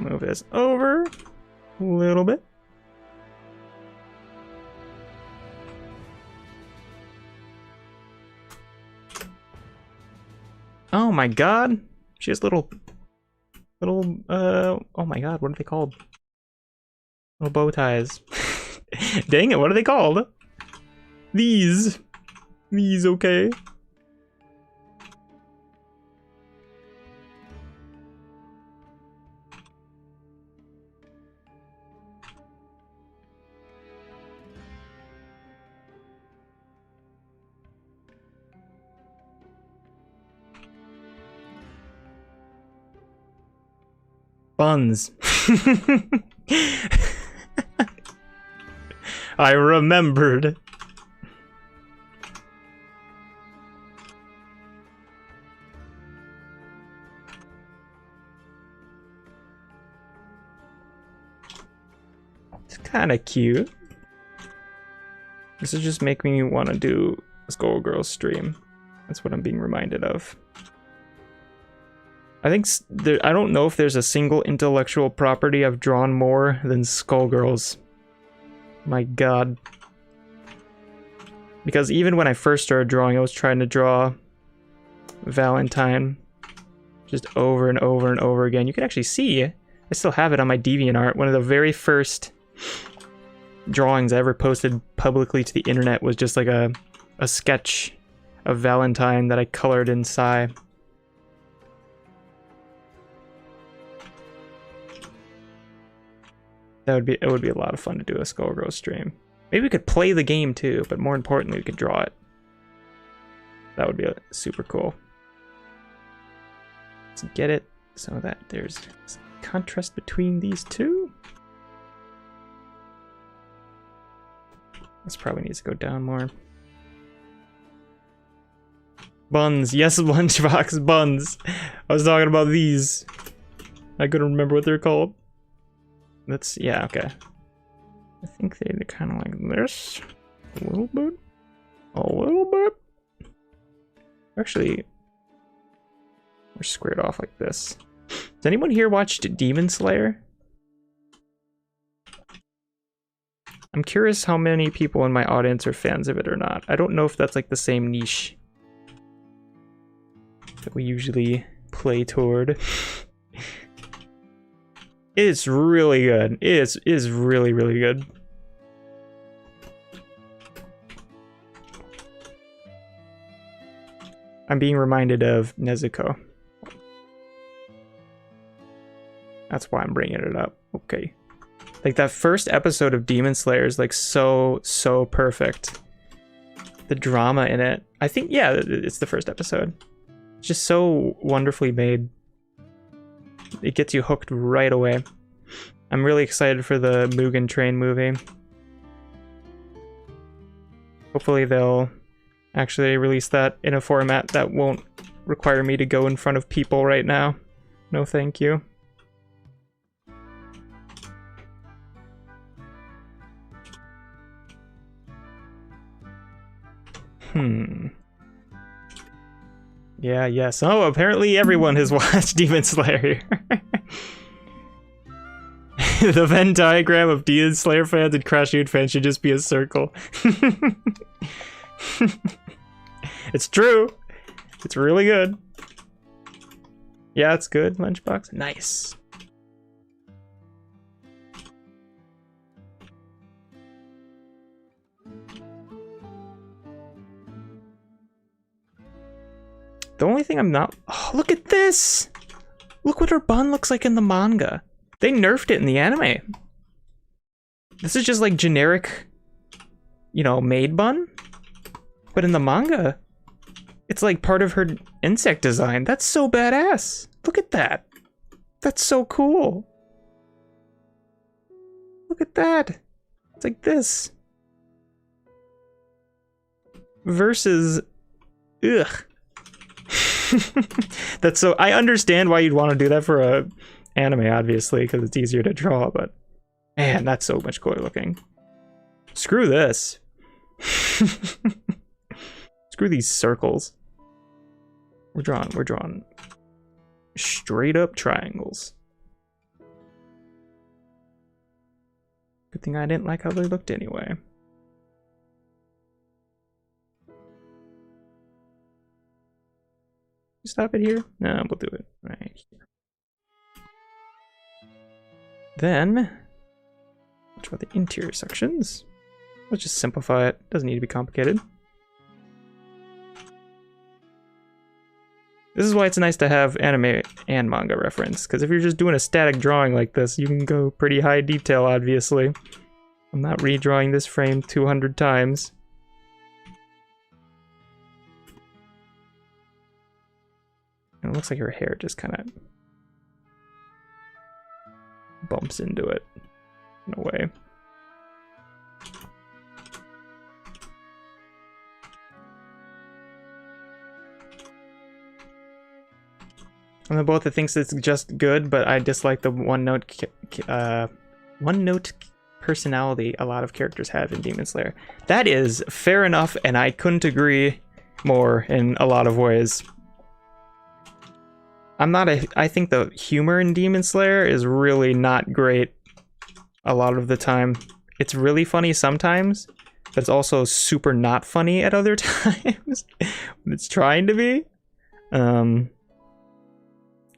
S1: Move this over a little bit. Oh my god. She has little, oh my god, what are they called? Little bow ties. Dang it, what are they called? These, okay. Buns. I remembered. It's kind of cute. This is just making me want to do a Skull Girls stream. That's what I'm being reminded of. I think I don't know if there's a single intellectual property I've drawn more than Skullgirls. My god. Because even when I first started drawing, I was trying to draw Valentine just over and over and over again. You can actually see, I still have it on my DeviantArt. One of the very first drawings I ever posted publicly to the internet was just like a sketch of Valentine that I colored in Psy. It would be a lot of fun to do a Skullgirls stream. Maybe we could play the game too, but more importantly, we could draw it. That would be super cool. Let's get it so that there's some contrast between these two. This probably needs to go down more. Buns, yes, lunchbox buns. I was talking about these. I couldn't remember what they're called. That's, yeah, okay. I think they're kind of like this. A little bit. A little bit. Actually, we're squared off like this. Has anyone here watched Demon Slayer? I'm curious how many people in my audience are fans of it or not. I don't know if that's like the same niche that we usually play toward. It's really good. It is really, really good. I'm being reminded of Nezuko. That's why I'm bringing it up. Okay. Like that first episode of Demon Slayer is like so perfect. The drama in it. I think, yeah, it's the first episode. It's just so wonderfully made. It gets you hooked right away. I'm really excited for the Mugen Train movie. Hopefully they'll actually release that in a format that won't require me to go in front of people right now. No thank you. Yeah, yes. Oh, apparently everyone has watched Demon Slayer. The Venn diagram of Demon Slayer fans and Crashsune fans should just be a circle. It's true. It's really good. Yeah, it's good, Lunchbox. Nice. The only thing I'm not... Oh, look at this! Look what her bun looks like in the manga. They nerfed it in the anime. This is just like generic, you know, maid bun. But in the manga, it's like part of her insect design. That's so badass. Look at that. That's so cool. Look at that. It's like this. Versus... Ugh. That's so... I understand why you'd want to do that for a anime, obviously, because it's easier to draw, but... Man, that's so much cooler looking. Screw this. Screw these circles. We're drawing straight up triangles. Good thing I didn't like how they looked anyway. Stop it here? No, we'll do it right here. Then, let's draw the interior sections. Let's just simplify it. Doesn't need to be complicated. This is why it's nice to have anime and manga reference, because if you're just doing a static drawing like this, you can go pretty high detail, obviously. I'm not redrawing this frame 200 times. And it looks like her hair just kind of bumps into it in a way. And then both thinks it's just good, but I dislike the one note personality a lot of characters have in Demon Slayer. That is fair enough, and I couldn't agree more in a lot of ways. I think the humor in Demon Slayer is really not great a lot of the time. It's really funny sometimes, but it's also super not funny at other times when it's trying to be.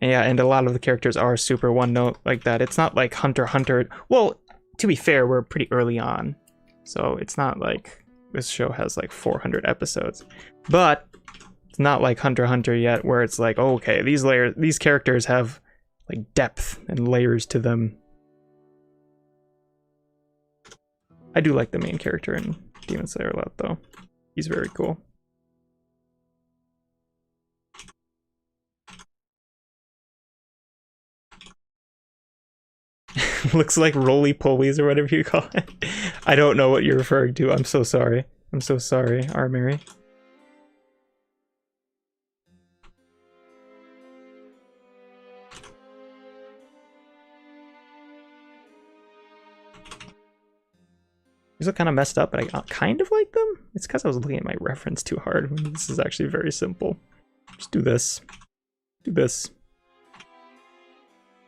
S1: Yeah, and a lot of the characters are super one note like that. It's not like Hunter x Hunter. Well, to be fair, we're pretty early on, so it's not like this show has like 400 episodes, but it's not like Hunter x Hunter yet, where it's like, oh, okay, these characters have like depth and layers to them. I do like the main character in Demon Slayer a lot, though. He's very cool. Looks like roly-polies or whatever you call it. I don't know what you're referring to. I'm so sorry. I'm so sorry, Mare. These look kind of messed up, but I kind of like them. It's because I was looking at my reference too hard. This is actually very simple. Just do this. Do this.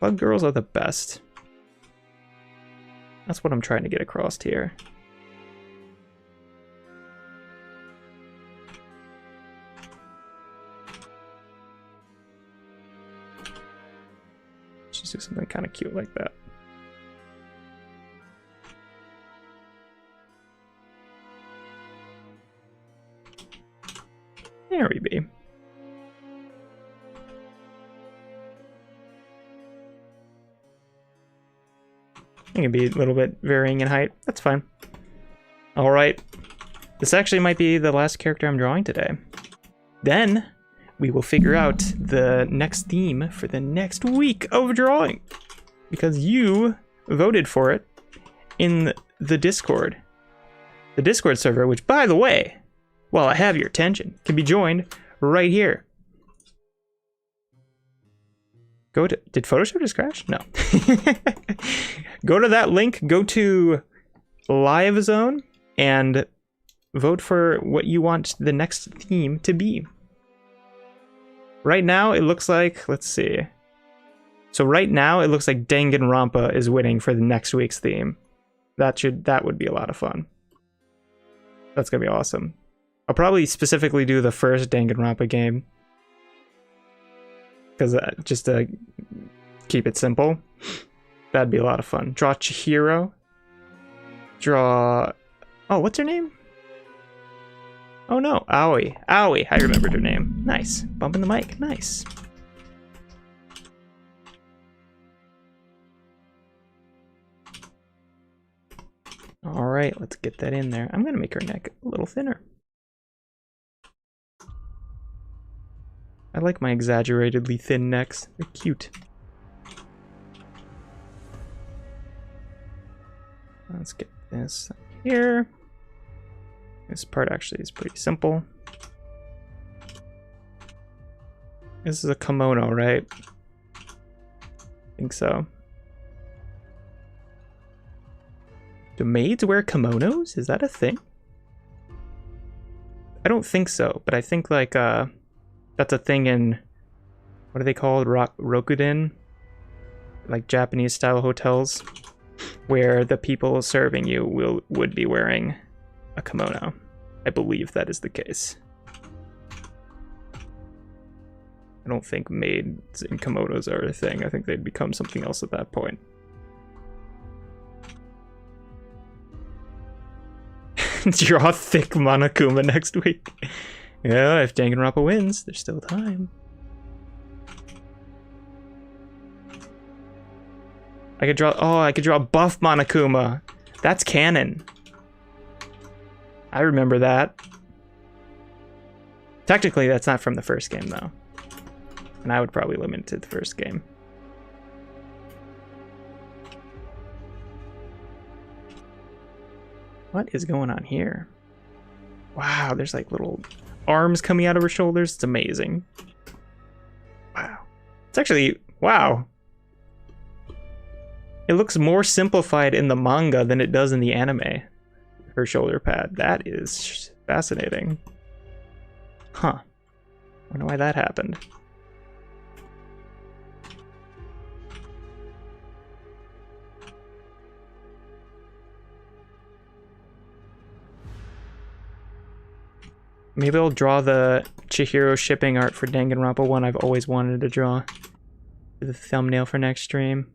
S1: Bug girls are the best. That's what I'm trying to get across here. Just do something kind of cute like that. There we be. It can be a little bit varying in height. That's fine. All right. This actually might be the last character I'm drawing today. Then we will figure out the next theme for the next week of drawing, because you voted for it in the Discord. The Discord server, which, by the way, while I have your attention, can be joined right here. Go to, did Photoshop just crash? No. Go to that link, go to Live Zone, and vote for what you want the next theme to be. Right now, it looks like, let's see. So right now, it looks like Danganronpa is winning for the next week's theme. That would be a lot of fun. That's gonna be awesome. I'll probably specifically do the first Danganronpa game, because just to keep it simple. That'd be a lot of fun. Draw Chihiro. Draw... Oh, what's her name? Oh no, Aoi. Aoi, I remembered her name. Nice. Bumping the mic. Nice. Alright, let's get that in there. I'm gonna make her neck a little thinner. I like my exaggeratedly thin necks. They're cute. Let's get this here. This part actually is pretty simple. This is a kimono, right? I think so. Do maids wear kimonos? Is that a thing? I don't think so, but I think like that's a thing in, what are they called? Rokuden? Like Japanese style hotels, where the people serving you would be wearing a kimono. I believe that is the case. I don't think maids in kimonos are a thing. I think they'd become something else at that point. Draw thick Monokuma next week. Yeah, if Danganronpa wins, there's still time. I could draw buff Monokuma. That's canon. I remember that. Technically, that's not from the first game, though. And I would probably limit it to the first game. What is going on here? Wow, there's like little arms coming out of her shoulders. It's amazing. Wow. It's actually, wow. It looks more simplified in the manga than it does in the anime. Her shoulder pad. That is fascinating. Huh. Wonder why that happened. Maybe I'll draw the Chihiro shipping art for Danganronpa 1 I've always wanted to draw. The thumbnail for next stream.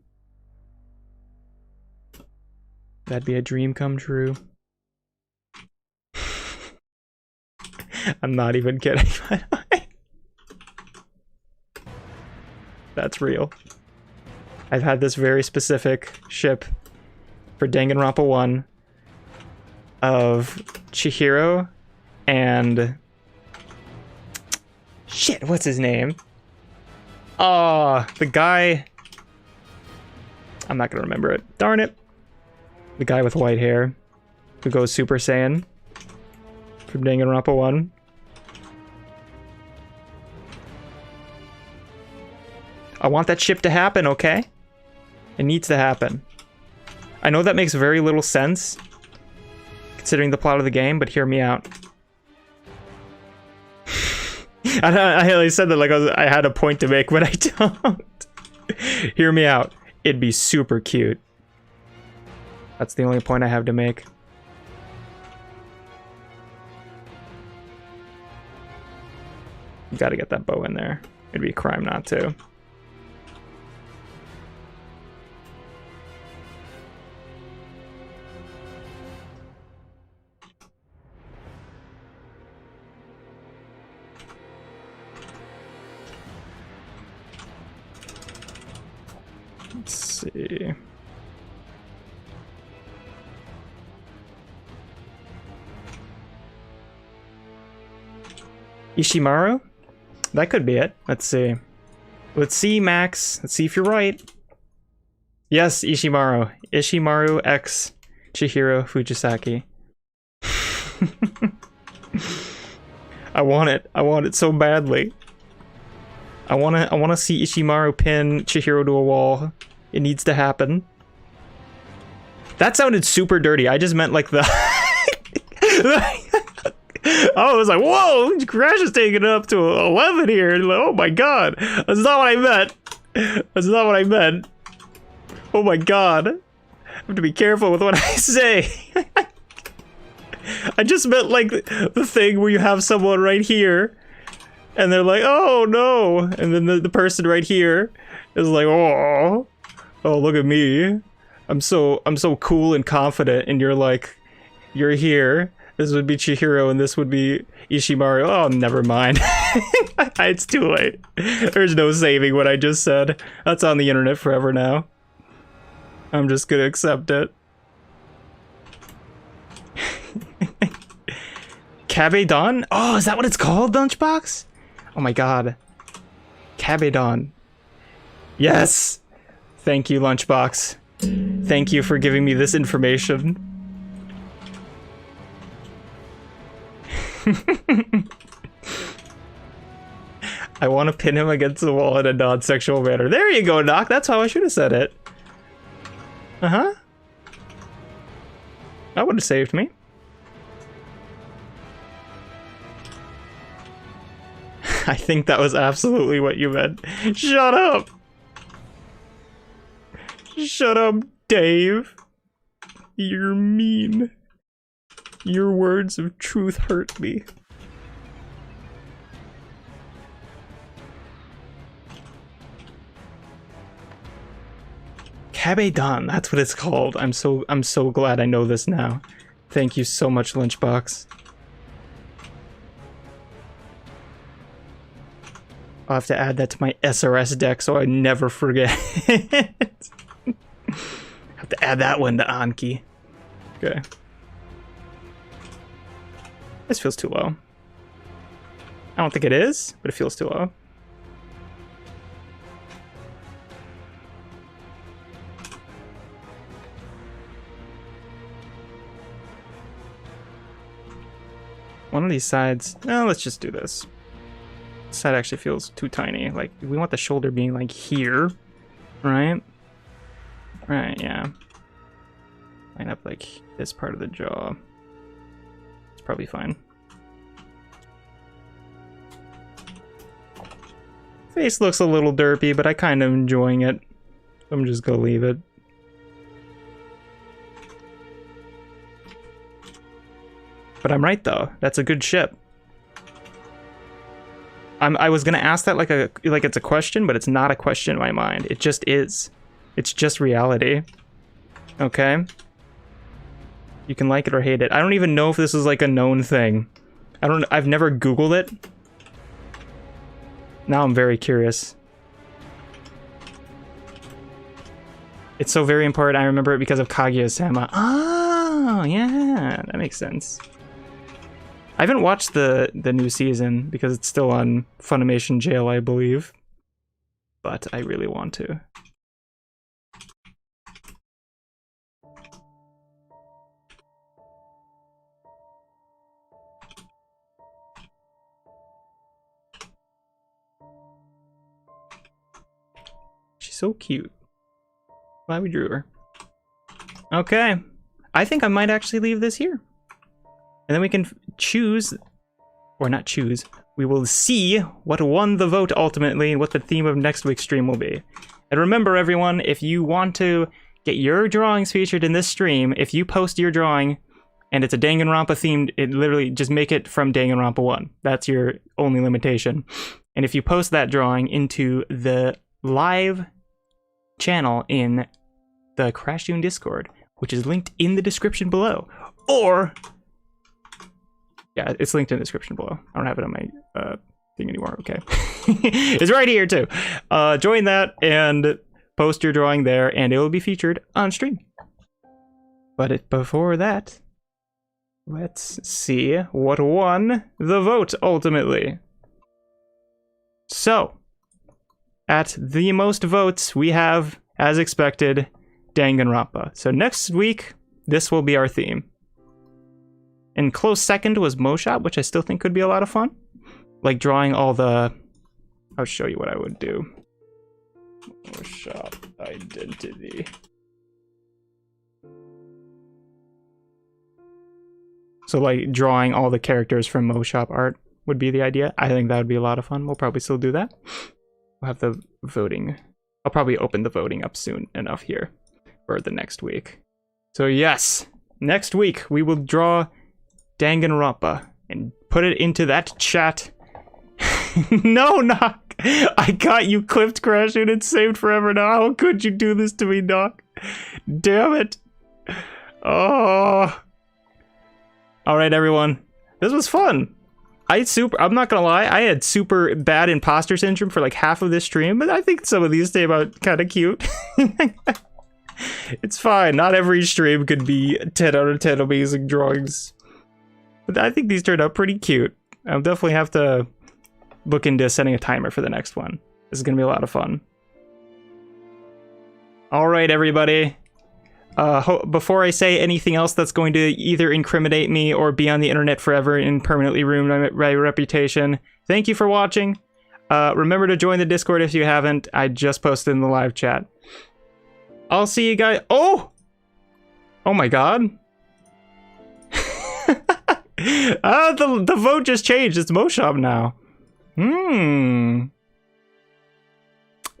S1: That'd be a dream come true. I'm not even kidding. That's real. I've had this very specific ship for Danganronpa 1 of Chihiro and... Shit, what's his name? Oh, the guy... I'm not gonna remember it. Darn it. The guy with white hair who goes Super Saiyan from Danganronpa 1. I want that ship to happen, okay? It needs to happen. I know that makes very little sense considering the plot of the game, but hear me out. I only said that like I had a point to make, but I don't. Hear me out. It'd be super cute. That's the only point I have to make. You gotta get that bow in there. It'd be a crime not to. Let's see. Ishimaru? That could be it. Let's see. Let's see, Max. Let's see if you're right. Yes, Ishimaru. Ishimaru X Chihiro Fujisaki. I want it. I want it so badly. I wanna see Ishimaru pin Chihiro to a wall. It needs to happen. That sounded super dirty. I just meant like the I was like, whoa, Crash is taking it up to 11 here. Like, oh my god. That's not what I meant. That's not what I meant. Oh my god. I have to be careful with what I say. I just meant like the thing where you have someone right here and they're like, oh no. And then the person right here is like, oh, look at me. I'm so cool and confident. And you're like, you're here. This would be Chihiro and this would be Ishimaru. Oh, never mind. It's too late. There's no saving what I just said. That's on the internet forever now. I'm just gonna accept it. Kabedon? Oh, is that what it's called, Lunchbox? Oh my god. Kabedon. Yes! Thank you, Lunchbox. Thank you for giving me this information. I want to pin him against the wall in a non-sexual manner. There you go, Doc. That's how I should have said it. Uh-huh. That would have saved me. I think that was absolutely what you meant. Shut up! Shut up, Dave. You're mean. Your words of truth hurt me. Kabedon, that's what it's called. I'm so glad I know this now. Thank you so much, Lunchbox. I'll have to add that to my SRS deck so I never forget. Have to add that one to Anki. Okay. This feels too low. I don't think it is, but it feels too low. One of these sides, no, let's just do this. This side actually feels too tiny. Like, we want the shoulder being like here, right? Right, yeah. Line up like this part of the jaw. It's probably fine. Face looks a little derpy, but I kind of enjoying it. I'm just gonna leave it. But I'm right though. That's a good ship. I was gonna ask that like it's a question, but it's not a question in my mind. It just is. It's just reality. Okay? You can like it or hate it. I don't even know if this is like a known thing. I've never Googled it. Now I'm very curious. It's so very important. I remember it because of Kaguya-sama. Oh, yeah, that makes sense. I haven't watched the new season because it's still on Funimation Jail, I believe. But I really want to. She's so cute. Glad we drew her. Okay. I think I might actually leave this here. And then we can choose, or not choose, we will see what won the vote ultimately and what the theme of next week's stream will be. And remember everyone, if you want to get your drawings featured in this stream, if you post your drawing and it's a Danganronpa themed, it literally just make it from Danganronpa 1. That's your only limitation. And if you post that drawing into the live channel in the Crashsune Discord, which is linked in the description below, or yeah, it's linked in the description below. I don't have it on my thing anymore. Okay. It's right here too. Join that and post your drawing there and it will be featured on stream. But before that, let's see what won the vote ultimately. So, at the most votes, we have, as expected, Danganronpa. So next week, this will be our theme. And close second was Moshop, which I still think could be a lot of fun. Like drawing all the... I'll show you what I would do. Moshop identity. So like drawing all the characters from Moshop art would be the idea. I think that would be a lot of fun. We'll probably still do that. We'll have the voting. I'll probably open the voting up soon enough here for the next week. So yes, next week we will draw Danganronpa and put it into that chat. No, Knock! I got you clipped, Crashsune. It's saved forever now. How could you do this to me, Knock? Damn it. Oh. Alright, everyone. This was fun. I'm not gonna lie, I had super bad imposter syndrome for like half of this stream, but I think some of these came out kind of cute. It's fine. Not every stream could be 10 out of 10 amazing drawings. But I think these turned out pretty cute. I'll definitely have to look into setting a timer for the next one. This is going to be a lot of fun. Alright, everybody. Before I say anything else that's going to either incriminate me or be on the internet forever and permanently ruin my reputation, thank you for watching. Remember to join the Discord if you haven't. I just posted in the live chat. I'll see you guys. Oh! Oh my god. The vote just changed. It's Moshop now.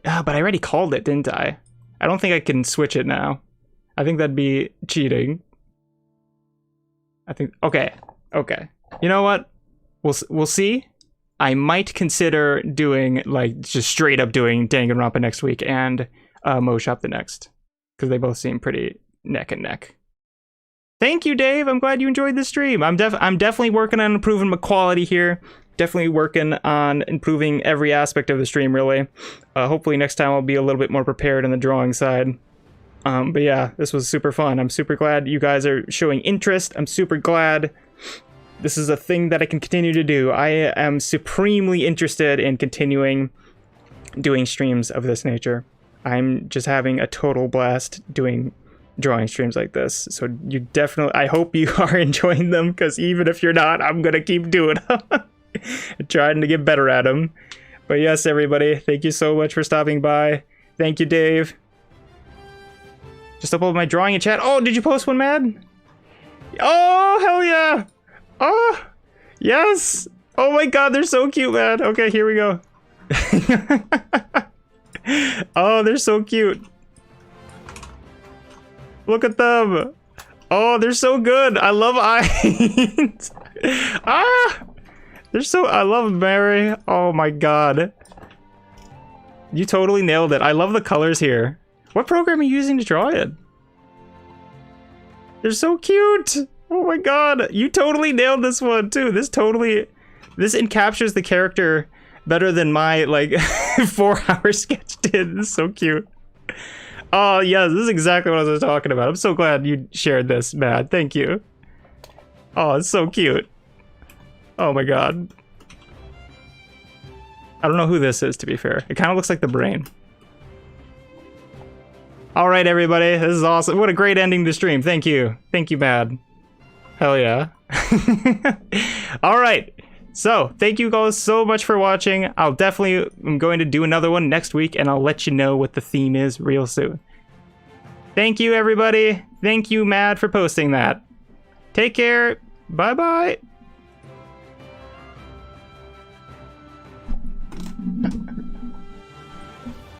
S1: But I already called it, didn't I? I don't think I can switch it now. I think that'd be cheating. I think... Okay. Okay. You know what? We'll see. I might consider doing, like, just straight up doing Danganronpa next week and Moshop the next. Because they both seem pretty neck and neck. Thank you, Dave. I'm glad you enjoyed the stream. I'm definitely working on improving my quality here. Definitely working on improving every aspect of the stream, really. Hopefully next time I'll be a little bit more prepared on the drawing side. But yeah, this was super fun. I'm super glad you guys are showing interest. I'm super glad this is a thing that I can continue to do. I am supremely interested in continuing doing streams of this nature. I'm just having a total blast doing drawing streams like this. So you definitely, I hope you are enjoying them, because even if you're not, I'm gonna keep doing them. Trying to get better at them. But yes, everybody, thank you so much for stopping by. Thank you, Dave. Just upload my drawing in chat. Oh, did you post one, Mad? Oh, hell yeah. Oh, yes. Oh my god, they're so cute, man. Okay, here we go. Oh, they're so cute. Look at them. Oh, they're so good. I love Ainz. Ah, They're so, I love Mare. Oh my god. You totally nailed it. I love the colors here. What program are you using to draw it? They're so cute. Oh my god. You totally nailed this one too. This encaptures the character better than my like 4-hour sketch did. This is so cute. Oh yes, this is exactly what I was talking about. I'm so glad you shared this, Matt. Thank you. Oh, it's so cute. Oh my god. I don't know who this is, to be fair. It kind of looks like the brain. Alright, everybody. This is awesome. What a great ending to stream. Thank you. Thank you, Mad. Hell yeah. Alright. So, thank you guys so much for watching. I'm going to do another one next week, and I'll let you know what the theme is real soon. Thank you, everybody. Thank you, Mad, for posting that. Take care. Bye-bye.